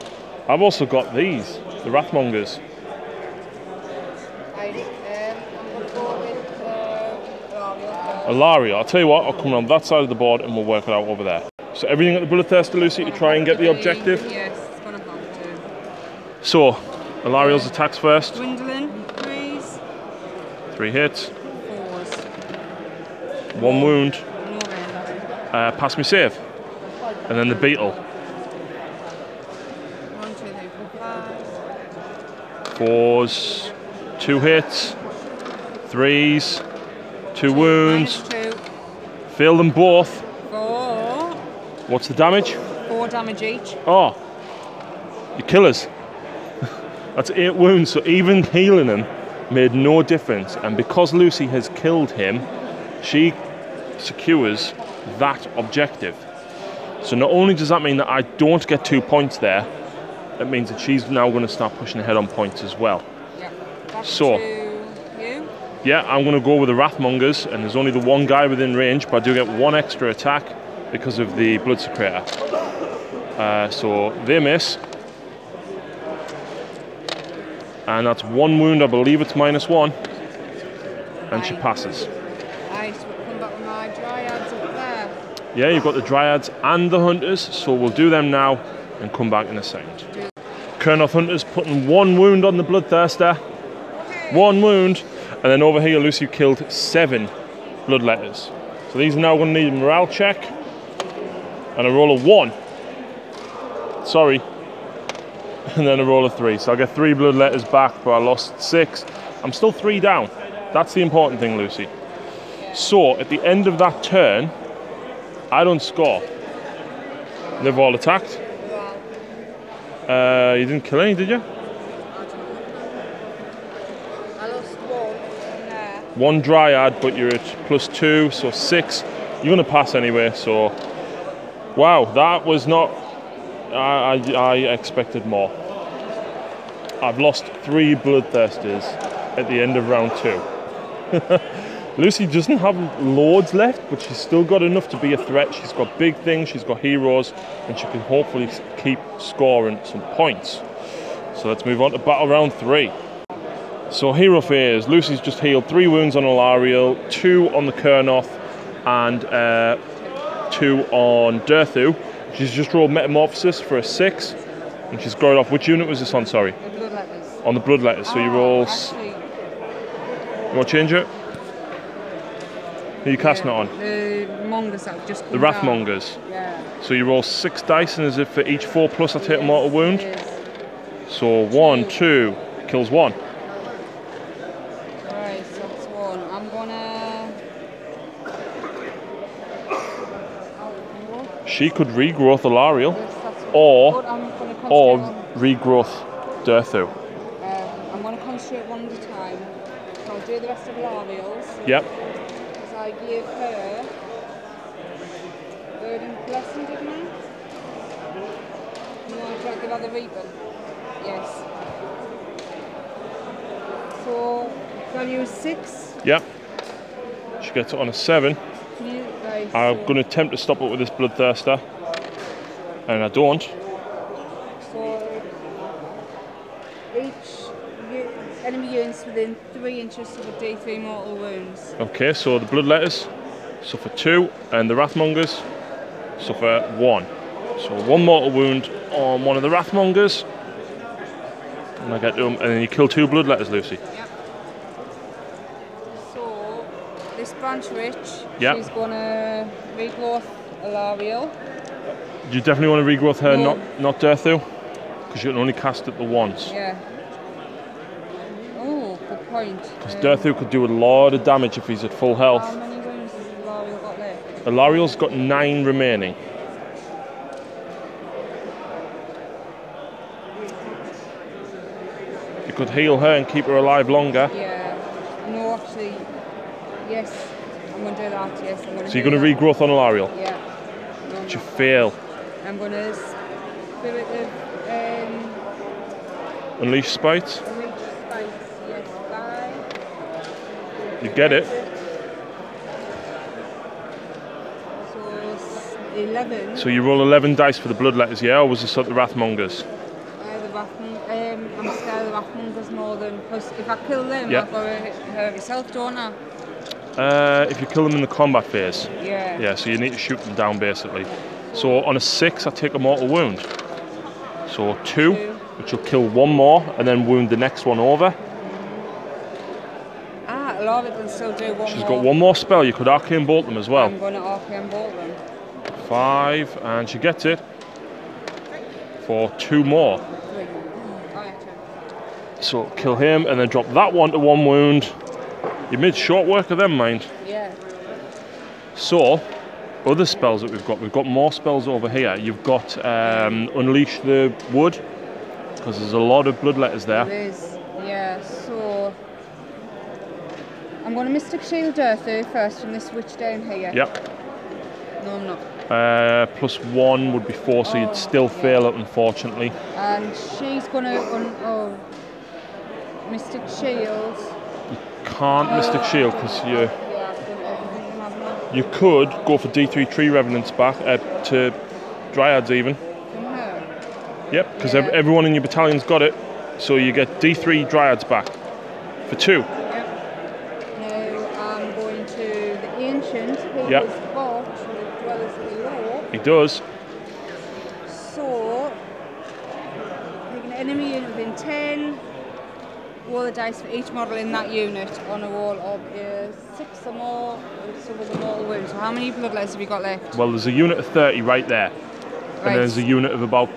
I've also got these, the Wrathmongers. I'm going to go with Alaria. I'll tell you what, I'll come around that side of the board and we'll work it out over there. So everything at the Bloodthirster, Lucy, to try and get the objective? Yes, it's going to have to. So, Alariel's attacks first. Dwindling, 3s. 3 hits. 4s. 1 wound. No end. Pass me save. And then the Beetle. 1, 2, 3, 4, 5. 4s. 2 hits. 3s. 2 wounds. -2. Fail them both. 4. What's the damage? 4 damage each. Oh, you killers. That's 8 wounds, so even healing him made no difference. And because Lucy has killed him, she secures that objective. So not only does that mean that I don't get 2 points there, it means that she's now going to start pushing ahead on points as well. Yeah. Back So, to you. yeah, I'm going to go with the Wrathmongers, and there's only the 1 guy within range, but I do get 1 extra attack because of the Blood Secretor. So they miss. And that's 1 wound, I believe it's -1. And she passes. Nice, we'll come back with my Dryads up there. Yeah, you've got the Dryads and the Hunters, so we'll do them now and come back in a second. Kernoth Hunters putting 1 wound on the Bloodthirster. 1 wound. And then over here, Lucy killed 7 Bloodletters. So these are now going to need a morale check. And a roll of 1. Sorry. And then a roll of 3. So I get 3 Bloodletters back, but I lost 6. I'm still 3 down. That's the important thing, Lucy. So at the end of that turn, I don't score. They've all attacked. You didn't kill any, did you? I lost 1 there. 1 Dryad, but you're at +2, so 6. You're going to pass anyway, so... Wow, that was not... I expected more. I've lost 3 Bloodthirsters at the end of round 2. Lucy doesn't have loads left, but she's still got enough to be a threat. She's got big things, she's got heroes, and she can hopefully keep scoring some points. So let's move on to battle round 3. So hero phase. Lucy's just healed 3 wounds on Alariel, 2 on the Kernoth, and 2 on Durthu. She's just rolled Metamorphosis for a 6, and she's got it off. Which unit was this on, sorry? The Bloodletters. On the Bloodletters. So you roll... Actually, You want to change it? Who are you casting it on? The Mongers that have just come The down. Wrathmongers. Yeah. So you roll 6 dice, and is it for each 4+, I take a mortal wound? It is. So 1, 2, kills 1. Right, so that's 1. I'm gonna... She could regrowth Alariel, Yes, that's one. or But I'm gonna concentrate or on, regrowth Durthu. I'm going to concentrate 1 at a time. So I'll do the rest of Lariel's. Yep. So I give her Burden Blessing, didn't I? You want to give her the Reaper? Yes. So I'll use 6. Yep. She gets it on a 7. Right, I'm so, going to attempt to stop it with this Bloodthirster, and I don't. so each enemy units within 3 inches of a D3 mortal wounds. Okay, so the Bloodletters suffer 2, and the Wrathmongers suffer 1. So 1 mortal wound on one of the Wrathmongers, and I get to him, and then you kill 2 Bloodletters, Lucy. Yep. So this branch Rich. Yep. She's going to regrowth Alariel. Do you definitely want to regrowth her, No. not Durthu? Because you can only cast it the once. Yeah. Oh, good point. Because Durthu could do a lot of damage if he's at full health. How many wounds has Alariel got left? Alariel's got 9 remaining. You could heal her and keep her alive longer. Yeah. No, actually, yes. I'm going to do that, yes. So you're going to regrowth on Alariel? Yeah. No, Did you fail? I'm going to Spirit of... Unleash Spite? Unleash Spites, yes, 5. You get it. So 11. So you roll 11 dice for the Bloodletters, yeah? Or was this at the Wrathmongers? The Wrathmongers, I'm scared of the Wrathmongers more than... Because if I kill them, Yeah. I've got to hurt myself, don't I? If you kill them in the combat phase. Yeah. Yeah, so you need to shoot them down basically. So on a 6, I take a mortal wound. So 2, which will kill one more and then wound the next one over. Ah, a lot of it can still do one She's more. got one more spell. You could Arcane Bolt them as well. I'm going to Arcane Bolt them. 5, and she gets it for 2 more. 3. Oh, yeah, 2. So kill him and then drop that one to 1 wound. You made short work of them, mind. Yeah. So, other spells that we've got more spells over here. You've got Unleash the Wood, because there's a lot of Bloodletters there. There is, yeah, so... I'm going to Mystic Shield Durthu first from this witch down here. Yep. No, I'm not. +1 would be 4, so you'd still fail it, unfortunately. And she's going to... Mystic Shield. Can't Mystic Shield, because Yeah, I've done everything, haven't I? you could go for D3 Tree Revenants back to Dryads even. From her. Yep, because Yeah. everyone in your battalion's got it, so you get D3 Dryads back for 2. Yep. Now I'm going to the Ancient, who Yep. is bought with Dwellers Below. He does. So, pick an enemy unit within 10. Roll the dice for each model in that unit on a roll of 6 or more, so with a mortal wound. So how many Bloodletters have you got left? Well, there's a unit of 30 right there, Right. and there's a unit of about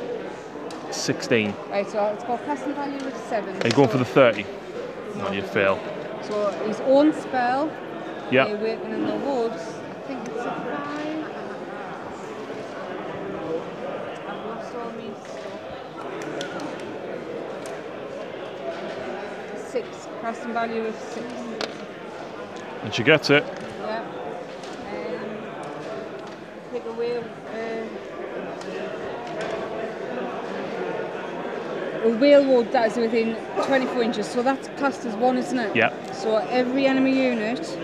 16. Right, so it's got casting value of 7. Are you going for the 30? No, you fail. So his own spell, Yeah. Awaken in the Woods, I think it's a 5. I've lost all my stuff. 6, casting value of 6. And she gets it. Yeah. Take away a railroad that is within 24 inches, so that's classed as 1, isn't it? Yeah. So every enemy unit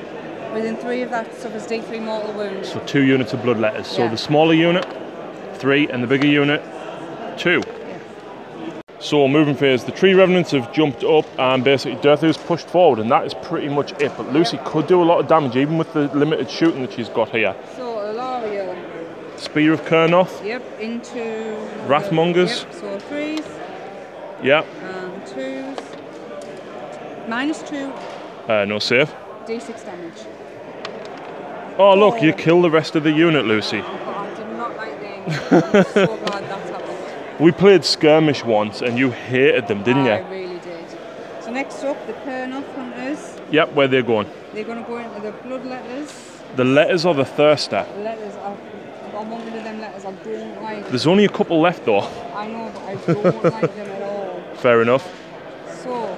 within 3 of that suffers D3 mortal wounds. So 2 units of Bloodletters. So Yeah. the smaller unit, 3, and the bigger unit, 2. So moving phase, the Tree Revenants have jumped up and basically Durthu's pushed forward, and that is pretty much it. But Lucy could do a lot of damage even with the limited shooting that she's got here. So Alariel, Spear of Kernoth, yep, into Wrathmongers. Yep, so 3s Yeah, and 2s. -2, no save. D6 damage. Oh look, you kill the rest of the unit, Lucy. Oh, I did not like them. I'm so glad that's happened. We played Skirmish once and you hated them, didn't I you? really did. So next up, the Kernoth Hunters. Yep, where they're going. They're going to go into the Bloodletters. The Letters or the Thirster? Letters, I've got one of them letters I don't like. There's only a couple left though. I know, but I don't like them at all. Fair enough. So,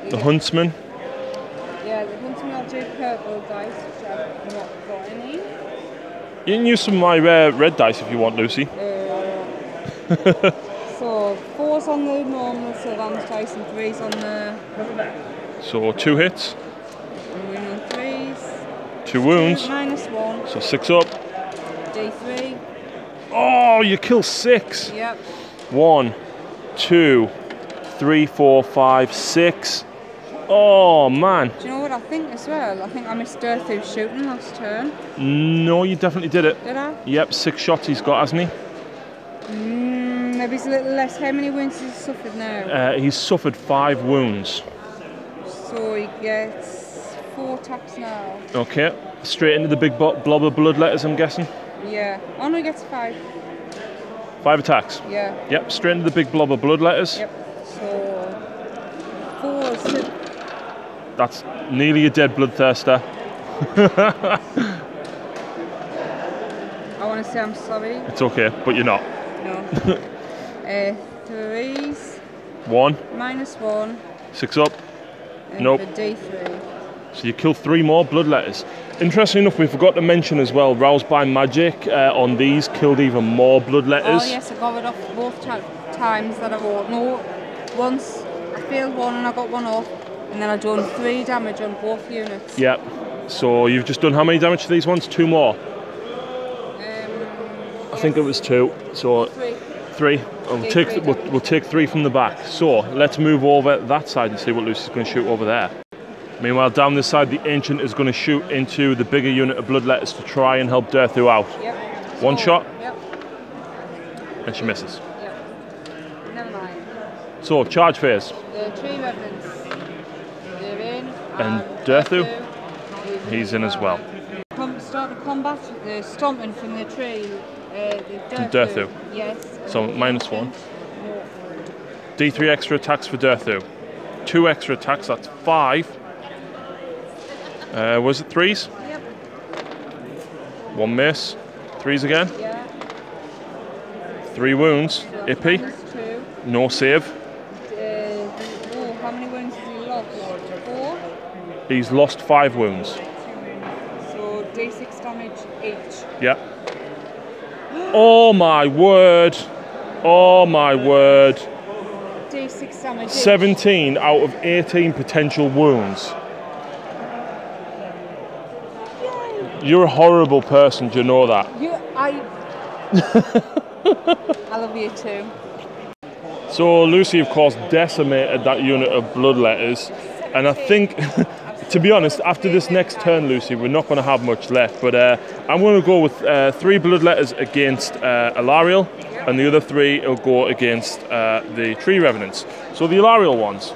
The Huntsman. yeah, the Huntsman will do purple dice, which I've not got any. You can use some of my red dice if you want, Lucy. So 4's on the normal Sylvaneth dice and 3's on the... So 2 hits, And we're on 3's. 2 wounds, -1, so 6 up. D3. Oh, you kill 6. Yep. 1, 2, 3, 4, 5, 6. Oh man. Do you know what I think as well? I think I missed Durthu's shooting last turn. No, you definitely did it. Did I? Yep, 6 shots he's got, hasn't he? Maybe it's a little less. How many wounds has he suffered now? He's suffered 5 wounds. So he gets 4 attacks now. Okay, straight into the big blob of blood letters, I'm guessing. Yeah. Oh no, he gets 5. 5 attacks. Yeah. Yep, straight into the big blob of blood letters. Yep. So 4, 6. That's nearly a dead bloodthirster. I want to say I'm sorry. It's okay, but you're not. No. 3s. 1. -1. 6 up. And Nope. for D3. So you kill 3 more blood letters. Interesting enough, we forgot to mention as well, roused by magic on these killed even more blood letters. Oh yes, I got it off both times that I rolled. No, once I failed one and I got one off, and then I done 3 damage on both units. Yep. So you've just done how many damage to these ones? 2 more. I think it was 2. So 3. 3. We'll take 3 from the back. So let's move over that side and see what Lucy's going to shoot over there. Meanwhile, down this side, the Ancient is going to shoot into the bigger unit of blood letters to try and help Durthu out. Yep. One shot. Yep. And she misses. Yep. Never mind. So charge phase. The 3 revenants. They're in. And Durthu, he's in as well. Start the combat. The stomping from the tree. From Durthu. Yes. So -1. D3 extra attacks for Durthu. 2 extra attacks, that's 5. Was it 3s? Yep. 1 miss. 3s again. Yeah. 3 wounds. Ippy. -2. No save. How many wounds has he lost? 4. He's lost 5 wounds. So D6 damage each. Yeah. Oh my word. Oh my word. D6 damage. 17 out of 18 potential wounds. You're a horrible person, do you know that? I love you too. So Lucy, of course, decimated that unit of blood letters. And I think, to be honest, after this next turn, Lucy, we're not going to have much left. But I'm going to go with 3 blood letters against Alariel. And the other 3 will go against the Tree Revenants. So the Alariel ones.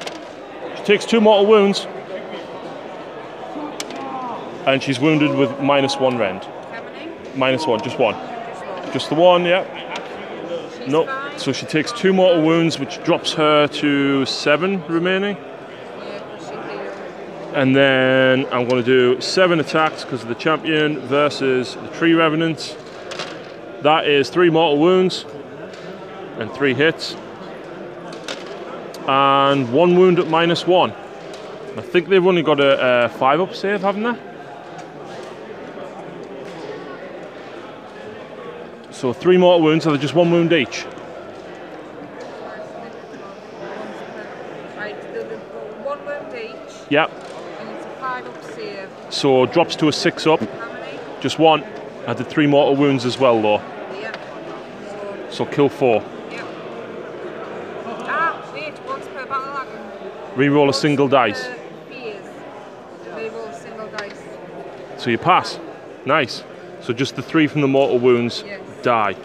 She takes 2 mortal wounds. And she's wounded with -1 rend. -1, just 1. Just the 1, yeah. No, so she takes 2 mortal wounds, which drops her to 7 remaining. And then I'm going to do 7 attacks because of the champion versus the Tree Revenants. That is 3 mortal wounds and 3 hits. And 1 wound at -1. I think they've only got a 5-up save, haven't they? So 3 mortal wounds, so they're just 1 wound each. Right, they'll do 1 wound each. Yep. And it's a 5-up save. So drops to a 6-up. How many? Just 1. I did 3 mortal wounds as well, though. Yep. So kill 4. Yep. Ah, wait, once per battle action. Reroll a single dice. Phase. Reroll a single dice. So you pass. Nice. So just the 3 from the mortal wounds die.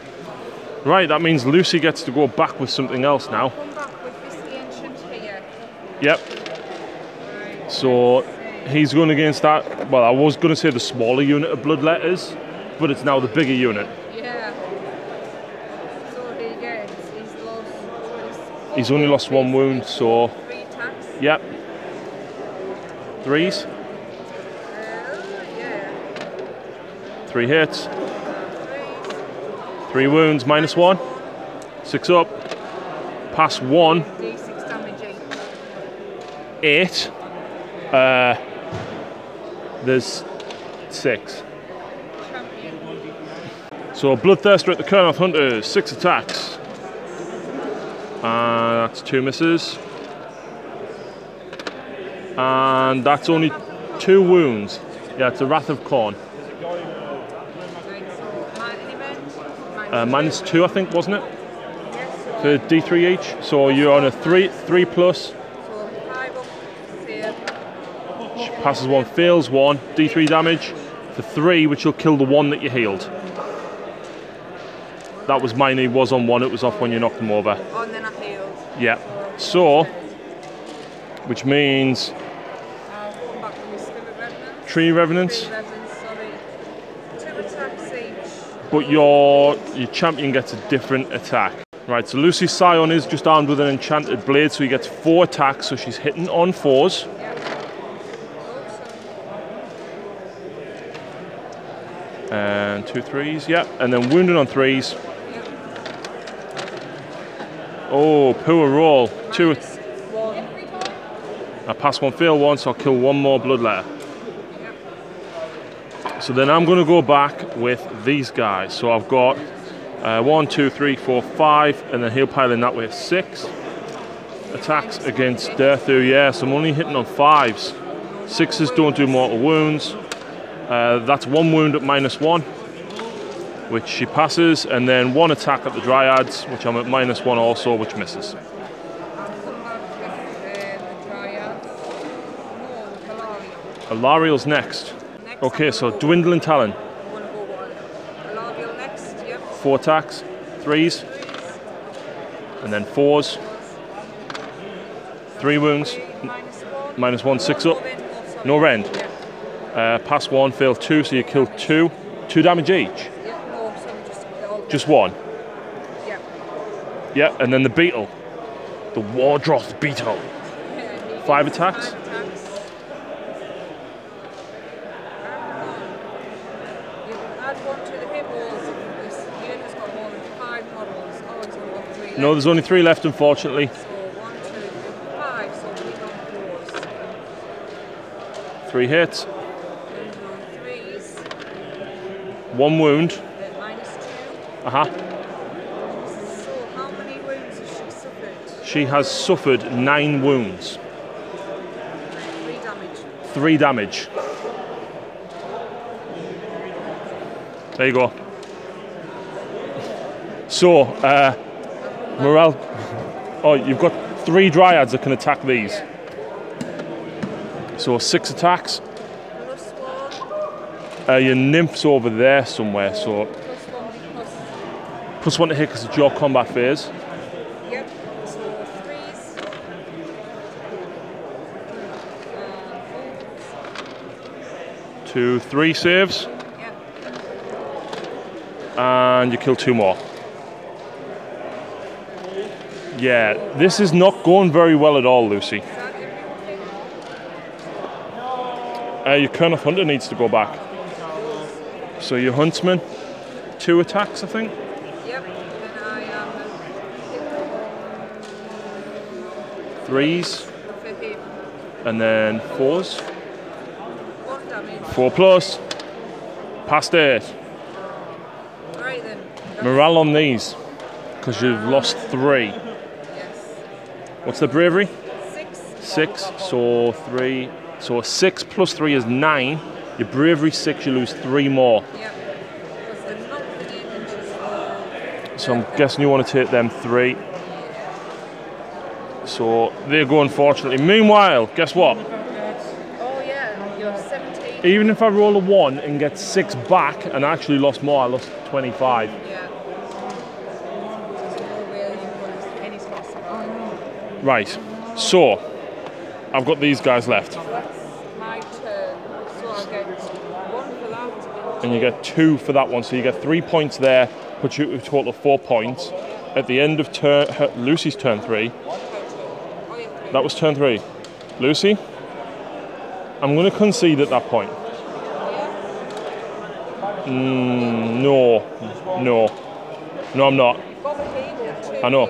Right, that means Lucy gets to go back with something else now. Come back with this Ancient here. Yep. So he's going against that. Well, I was going to say the smaller unit of blood letters, but it's now the bigger unit. Yeah. So he gets, He's only lost 1 wound, so 3 attacks. yep. 3s. Yeah. 3 hits. 3 wounds, -1. 6 up. Pass 1. D6 damage each. 8. There's 6. Champion. So Bloodthirster at the Kernoth Hunters, 6 attacks. That's 2 misses. And that's only 2 wounds. Yeah, it's a Wrath of Khorne. -2, I think, wasn't it? For D3 each. So you're on a 3 plus. So 5-up save. Passes 1, fails 1. D3 damage for 3, which will kill the 1 that you healed. That was mine. He was on 1. It was off when you knocked him over. Oh, and then I healed. Yeah. So, which means I'll come back with my Spirit Red. Tree Revenants. Sorry. 2 attacks each. But your champion gets a different attack. Right, so Lucy's Scion is just armed with an enchanted blade, so he gets 4 attacks, so she's hitting on 4s. And 2 3s, yeah, and then wounded on 3s. Oh, poor roll. 2. I pass 1, fail 1, so I'll kill 1 more Bloodletter. So then I'm going to go back with these guys. So I've got 1, 2, 3, 4, 5, and then he'll pile in that way 6 attacks against Derthu. Yeah, so I'm only hitting on 5s. 6s don't do mortal wounds. That's 1 wound at -1, which she passes, and then 1 attack at the Dryads, which I'm at -1 also, which misses. Alariel's next. Okay, so Dwindling Talon. 4 attacks, 3s, and then 4s. 3 wounds, -1, 6 up. No rend. Pass 1, fail 2, so you kill 2. 2 damage each. Just 1. Yeah, and then the Beetle. The Wardroth Beetle. 5 attacks. No, there's only 3 left, unfortunately. 3 hits. 1 wound. So how many wounds has she suffered? She has suffered 9 wounds. 3 damage. 3 damage. There you go. So, morale. Oh, you've got 3 Dryads that can attack these. So 6 attacks. Your Nymph's over there somewhere, so +1 to hit because it's your combat phase. Yep, so 3s. 2, 3 saves. Yep. And you kill 2 more. Yeah, this is not going very well at all, Lucy. Your Khorne Hunter needs to go back. So your Huntsman, 2 attacks, I think. Yep, and I am 3s, for him. and then 4s. 1 damage. 4 plus. Past 8. Right then. Morale on these, because you've lost 3. Yes. What's the bravery? 6. 6, so 3. So 6 plus 3 is 9. Your bravery 6, you lose 3 more. Yep. Because they're not the inches for... So I'm guessing you want to take them 3. So there you go, unfortunately. Meanwhile, guess what? Oh yeah, you're 17. Even if I roll a 1 and get 6 back and I actually lost more, I lost 25. Yeah. There's no way you want any sort of survival. Right, so I've got these guys left. So that's my turn. So I'll get 1 for that. And you get 2 for that one, so you get 3 points there, puts you to a total of 4 points. At the end of Lucy's turn 3, that was turn 3. Lucy, I'm going to concede at that point. No, I'm not. I know.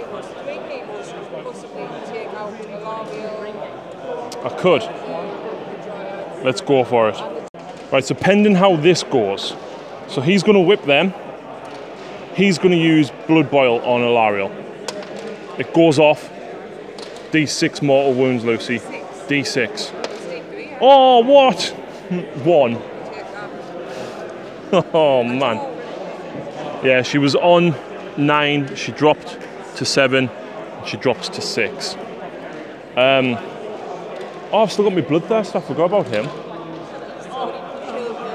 I could. Let's go for it. Right, so pending how this goes. So he's going to whip them. He's going to use Blood Boil on Alariel. It goes off. D6 mortal wounds, Lucy. D6. Oh, what? 1. Oh, man. Yeah, she was on 9. She dropped to 7. She drops to 6. Oh, I've still got my Bloodthirst. I forgot about him.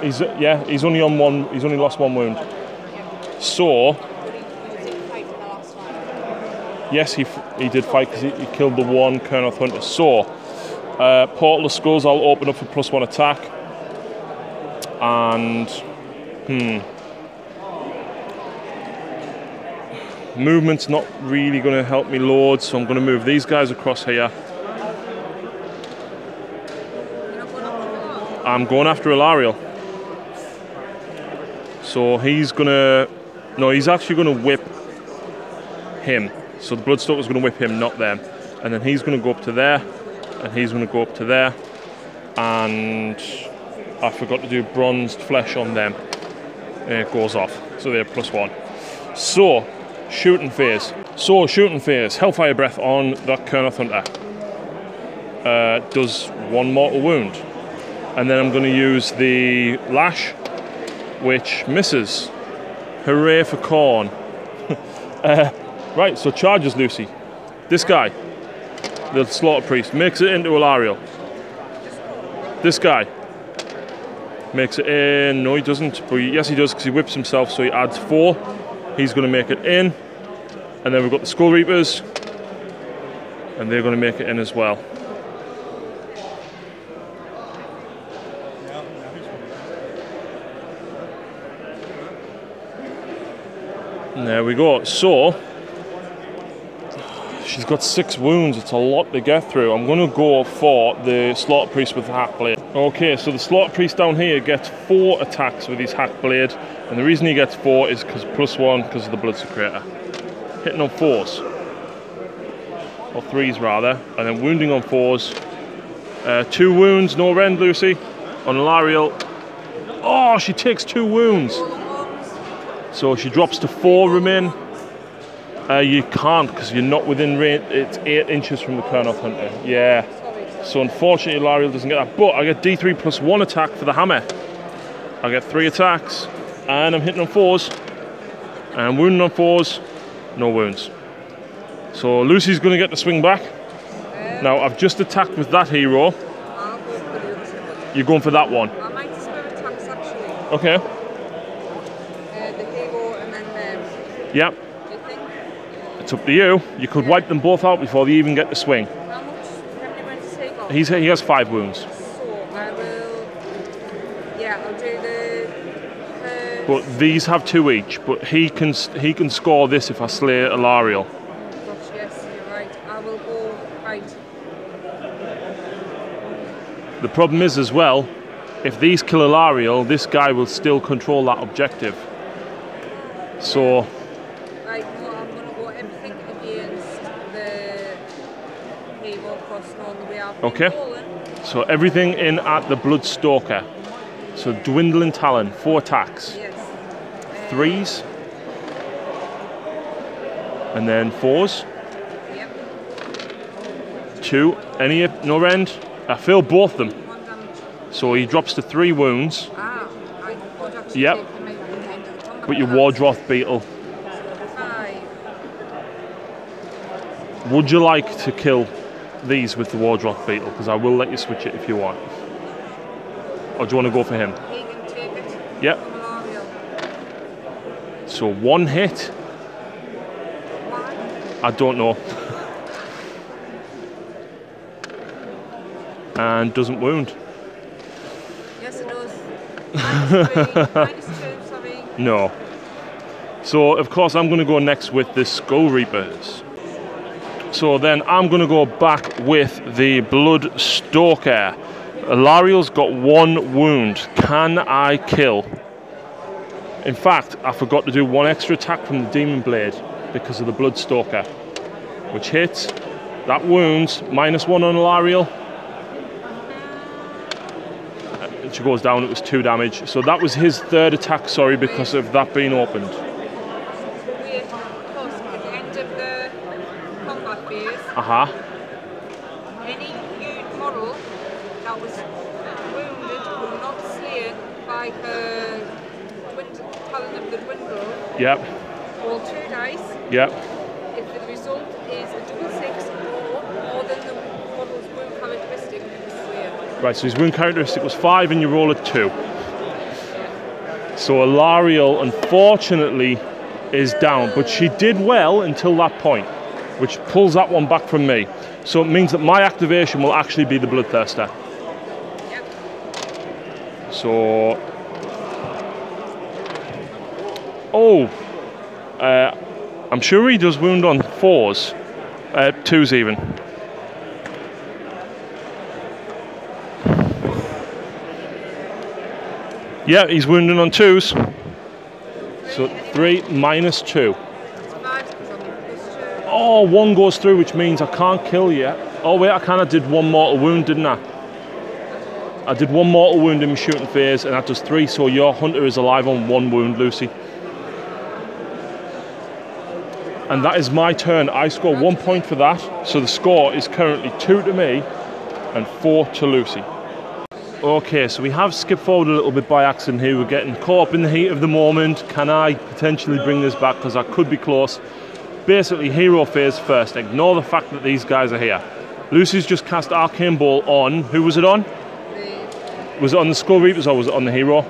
He's only on 1. He's only lost 1 wound. So, yes, he did fight because he killed the 1 Khorne Hunter. So, Portal of Skulls, I'll open up for +1 attack. And movement's not really going to help me loads, so I'm going to move these guys across here. I'm going after Ilariel. So he's going to... No, he's actually going to whip him. So the Bloodstalker's going to whip him, not them. And then he's going to go up to there, and he's going to go up to there. And I forgot to do bronzed flesh on them. And it goes off. So they're +1. So, shooting phase. Hellfire Breath on that Kurnoth Hunter. Does 1 mortal wound. And then I'm going to use the Lash, which misses. Hooray for Khorne. Right, so charges Lucy. This guy, the Slaughter Priest, makes it into Ilariel. This guy makes it in. No, he doesn't. But yes, he does, because he whips himself, so he adds 4. He's going to make it in. And then we've got the Skull Reapers, and they're going to make it in as well. And there we go. So she's got 6 wounds. It's a lot to get through. I'm going to go for the Slaughter Priest with the Hack Blade. Okay, so the Slaughter Priest down here gets 4 attacks with his Hack Blade, and the reason he gets 4 is because +1 because of the Blood Secretor. Hitting on 4s, or 3s rather, and then wounding on 4s. 2 wounds, no rend, Lucy, on Ilariel. Oh, she takes 2 wounds. So she drops to 4 remain. You can't, because you're not within range. It's 8 inches from the Kurnoth Hunter. Yeah. So unfortunately, Ilariel doesn't get that. But I get D3 +1 attack for the hammer. I get 3 attacks, and I'm hitting on 4s. And I'm wounding on 4s. No wounds. So Lucy's going to get the swing back. Now, I've just attacked with that hero. You're going for that one? I might spare attacks, actually. Okay. Yep. It's up to you. You could wipe them both out before they even get the swing. How much wounds does he got? He has 5 wounds. So I will... Yeah, I'll do the... But these have 2 each. But he can score this if I slay Ilariel. Gosh, yes, you're right. I will go right. The problem is as well, if these kill Ilariel, this guy will still control that objective. So... Right, no, I'm going to go everything against the hero crossing on the way out. Okay. So everything in at the Bloodstalker. So Dwindling Talon, 4 attacks. Yes. 3s. And then 4s. Yep. 2. Any no rend. I fill both of them. 1 damage. So he drops to 3 wounds. Ah, I could actually Yep. take him out at the end of the combat. But your Wardroth Beetle. 5. Would you like to kill these with the Wardroth Beetle? Because I will let you switch it if you want. Or do you want to go for him? He can take it. Yep. From Ilariel. So 1 hit. Why? I don't know. And doesn't wound. Yes, it does. -3, -2, sorry. No. So of course I'm going to go next with the Skull Reapers. So then I'm going to go back with the Bloodstalker. Ilariel's got 1 wound. Can I kill? In fact, I forgot to do 1 extra attack from the Demon Blade because of the Bloodstalker, which hits. That wounds. -1 on Ilariel. She goes down. It was 2 damage. So that was his 3rd attack, sorry, because of that being opened. Wait, because at the end of the combat phase, any unit model that was wounded but not slain by her Talon of the Dwindle, Yep. roll 2 dice. Yep. If the result is a double 6 or more than the model's wound characteristic, it was slain. Right, so his wound characteristic was 5 and you roll a 2. So Ilariel, unfortunately, is down. But she did well until that point, which pulls that one back from me. So it means that my activation will actually be the Bloodthirster. Yep. So Oh, I'm sure he does wound on 4s, 2s even. Yeah, he's wounding on 2s. So 3 minus 2. Oh, 1 goes through, which means I can't kill yet. Oh wait, I kind of did 1 mortal wound, didn't I? I did 1 mortal wound in my shooting phase, and that does 3. So your hunter is alive on 1 wound, Lucy. And that is my turn. I score 1 point for that. So the score is currently 2 to me and 4 to Lucy. Okay, so we have skipped forward a little bit by accident here. We're getting caught up in the heat of the moment. Can I potentially bring this back? Because I could be close. Basically, hero phase first. Ignore the fact that these guys are here. Lucy's just cast Arcane Ball on. Who was it on? Was it on the Skull Reapers or was it on the hero?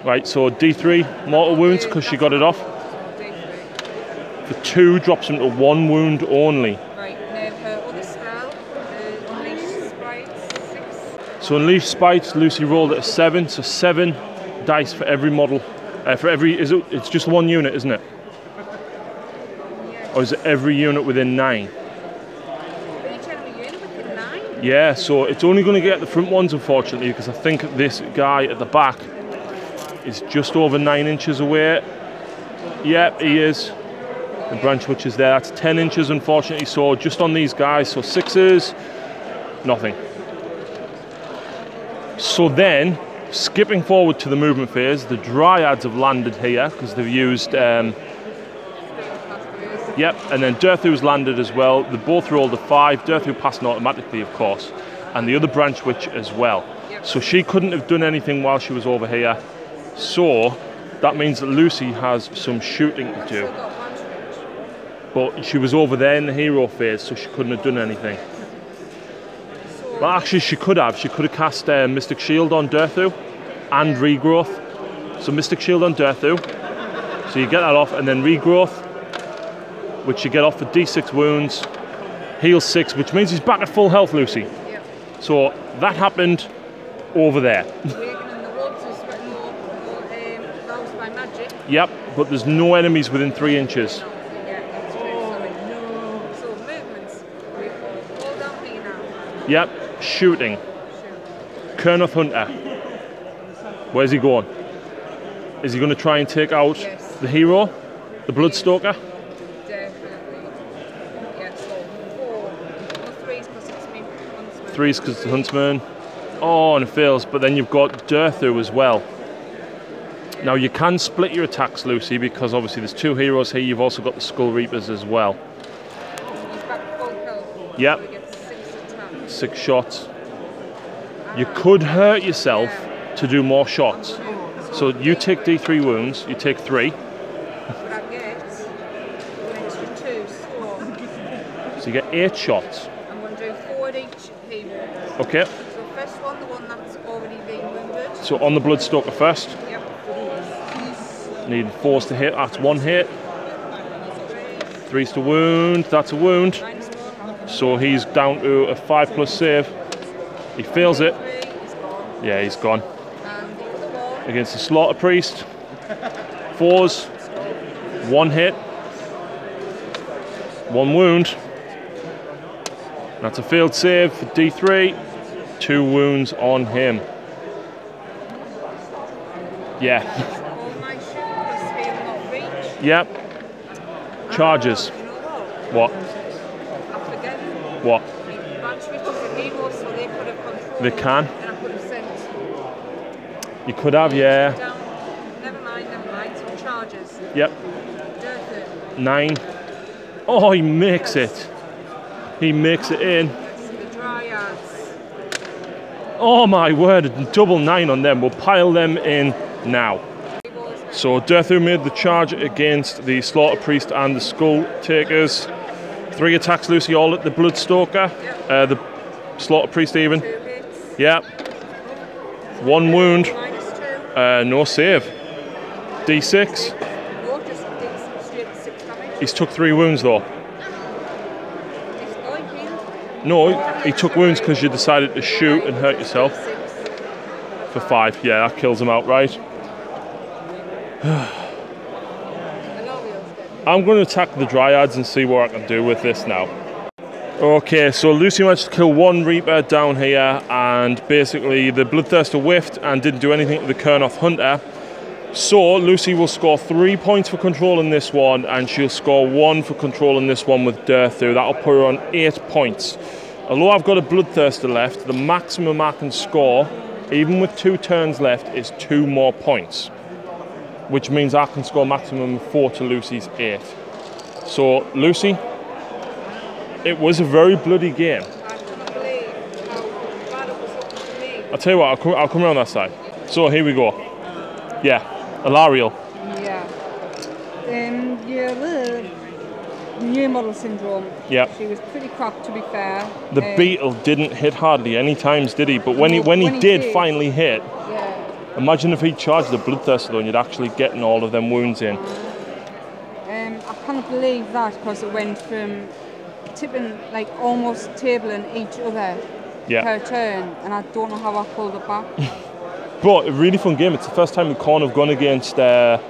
Right, so D3 mortal wounds because she got it off. The 2 drops them to 1 wound only. Right, now her other spell, Unleash Sprites, 6. So Unleash Sprites, Lucy rolled at a 7, so 7 dice for every model. For every, it's just 1 unit, isn't it? Yeah. Or is it every unit within 9? Each enemy unit within 9? Yeah, so it's only going to get the front ones, unfortunately, because I think this guy at the back is just over 9 inches away. Yep, he is. The branch which is there, that's 10 inches, unfortunately, so just on these guys, so 6s, nothing. So then, skipping forward to the movement phase, the Dryads have landed here, because they've used, yep, and then Durthu's landed as well. They both rolled a 5, Durthu passing automatically, of course, and the other branch witch as well. So she couldn't have done anything while she was over here, so that means that Lucy has some shooting to do. But she was over there in the hero phase, so she couldn't have done anything. Well, actually, she could have. She could have cast Mystic Shield on Durthu and Regrowth. So Mystic Shield on Durthu. So you get that off, and then Regrowth, which you get off for D6 wounds. Heal 6, which means he's back at full health, Lucy. Yep. So that happened over there. By magic. Yep, but there's no enemies within 3 inches. Yep, shooting. Kernoth Hunter. Where's he going? Is he going to try and take out the hero? The Bloodstalker? Definitely. Yeah, so 4. No, 3s because it's me. 3s because it's the Huntsman. Oh, and it fails. But then you've got Durthu as well. Now you can split your attacks, Lucy, because obviously there's 2 heroes here. You've also got the Skull Reapers as well. He's back full health. Yep. So he gets 6 attacks. 6 shots. You could hurt yourself to do more shots. So you take D3 wounds, you take 3. But I get an extra 2 score. So you get 8 shots. I'm going to do 4 at each hero. Okay. So first one, the one that's already been wounded. So on the Bloodstalker first. Yep. Need 4s to hit, that's 1 hit. 3s to wound, that's a wound. -1. So he's down to a 5+ save. He fails it. 3, he's gone. Yeah, he's gone. And the other one. Against the Slaughter Priest. 4s. 1 hit. 1 wound. That's a failed save for D3. 2 wounds on him. Yeah. All my shooters fail not reach. Yep. Charges. You know What? what? I forget. What? Branch witches are heroes, so they could have controlled. They can. And I could have sent. You could have, yeah. Down. Never mind. So charges. Yep. Durthu. 9. Oh, he makes it. He makes it in. That's the Dryads. Oh my word, double 9 on them. We'll pile them in now. So Durthu made the charge against the Slaughter Priest and the Skull Takers. 3 attacks, Lucy, all at the Bloodstalker. Yep. The Slaughter Priest even. 2 hits. Yep. 1 wound. -2. No save. D6. No, just straight 6 damage. He's took 3 wounds though. He's going healed. No, he took wounds because you decided to shoot and hurt yourself. 6. For 5. Yeah, that kills him outright. I'm going to attack the Dryads and see what I can do with this now. Okay, so Lucy managed to kill one Reaper down here, and basically the Bloodthirster whiffed and didn't do anything to the Kurnoth Hunter. So Lucy will score 3 points for controlling this one, and she'll score 1 for controlling this one with Durthu. That'll put her on 8 points. Although I've got a Bloodthirster left, the maximum I can score, even with 2 turns left, is 2 more points, which means I can score maximum of 4 to Lucy's 8. So Lucy, it was a very bloody game. I couldn't believe how bad it was looking for me. I'll tell you what, I'll come around that side. So here we go. Yeah, Alariel. Yeah. Yeah, the new model syndrome. Yeah. She was pretty crap, to be fair. The Beetle didn't hit hardly any times, did he? But when he did finally hit, yeah. Imagine if he charged the Bloodthirster though, and you'd actually getting all of them wounds in. I can't believe that, because it went from tipping, like almost tabling each other per turn, and I don't know how I pulled it back. But a really fun game. It's the first time the Khorne have gone against, and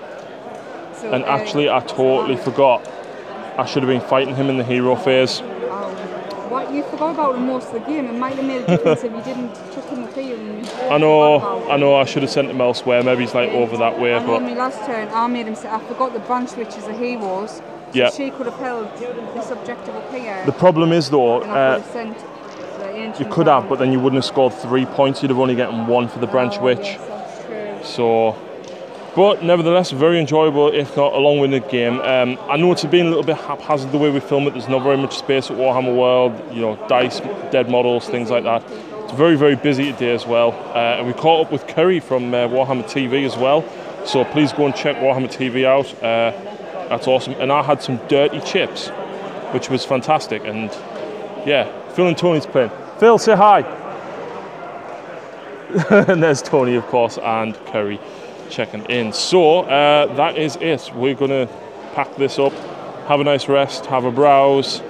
actually I totally forgot. I should have been fighting him in the hero phase. What you forgot about in most of the game? It might have made a difference if you didn't chuck him the field. I know. I should have sent him elsewhere. Maybe he's like over that way. But on my last turn, I made him say, I forgot the branch witches are heroes. So she could have held this objective up here. The problem is though, you could have, but then you wouldn't have scored 3 points. You'd have only gotten 1 for the branch witch. Yes, that's true. So, but nevertheless, very enjoyable, if not a long-winded game. I know it's been a little bit haphazard the way we film it. There's not very much space at Warhammer World. You know, dice, dead models, things like that. It's very, very busy today as well. And we caught up with Curry from Warhammer TV as well. So please go and check Warhammer TV out. That's awesome. And I had some dirty chips, which was fantastic. And yeah, Phil and Tony's playing. Phil, say hi. And there's Tony, of course, and Curry checking in. So that is it. We're going to pack this up, have a nice rest, have a browse.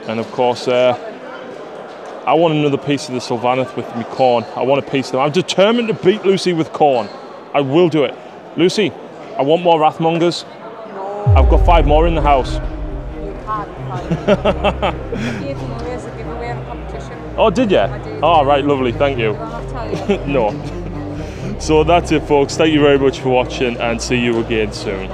And of course, I want another piece of the Sylvaneth with me Khorne. I want a piece of them. I'm determined to beat Lucy with Khorne. I will do it. Lucy, I want more Wrathmongers. I've got 5 more in the house. You can't. I gave them away as a giveaway in a competition. Oh, did you? I did. Oh, right, lovely, thank you. Did I not tell you? No. So that's it, folks. Thank you very much for watching, and see you again soon.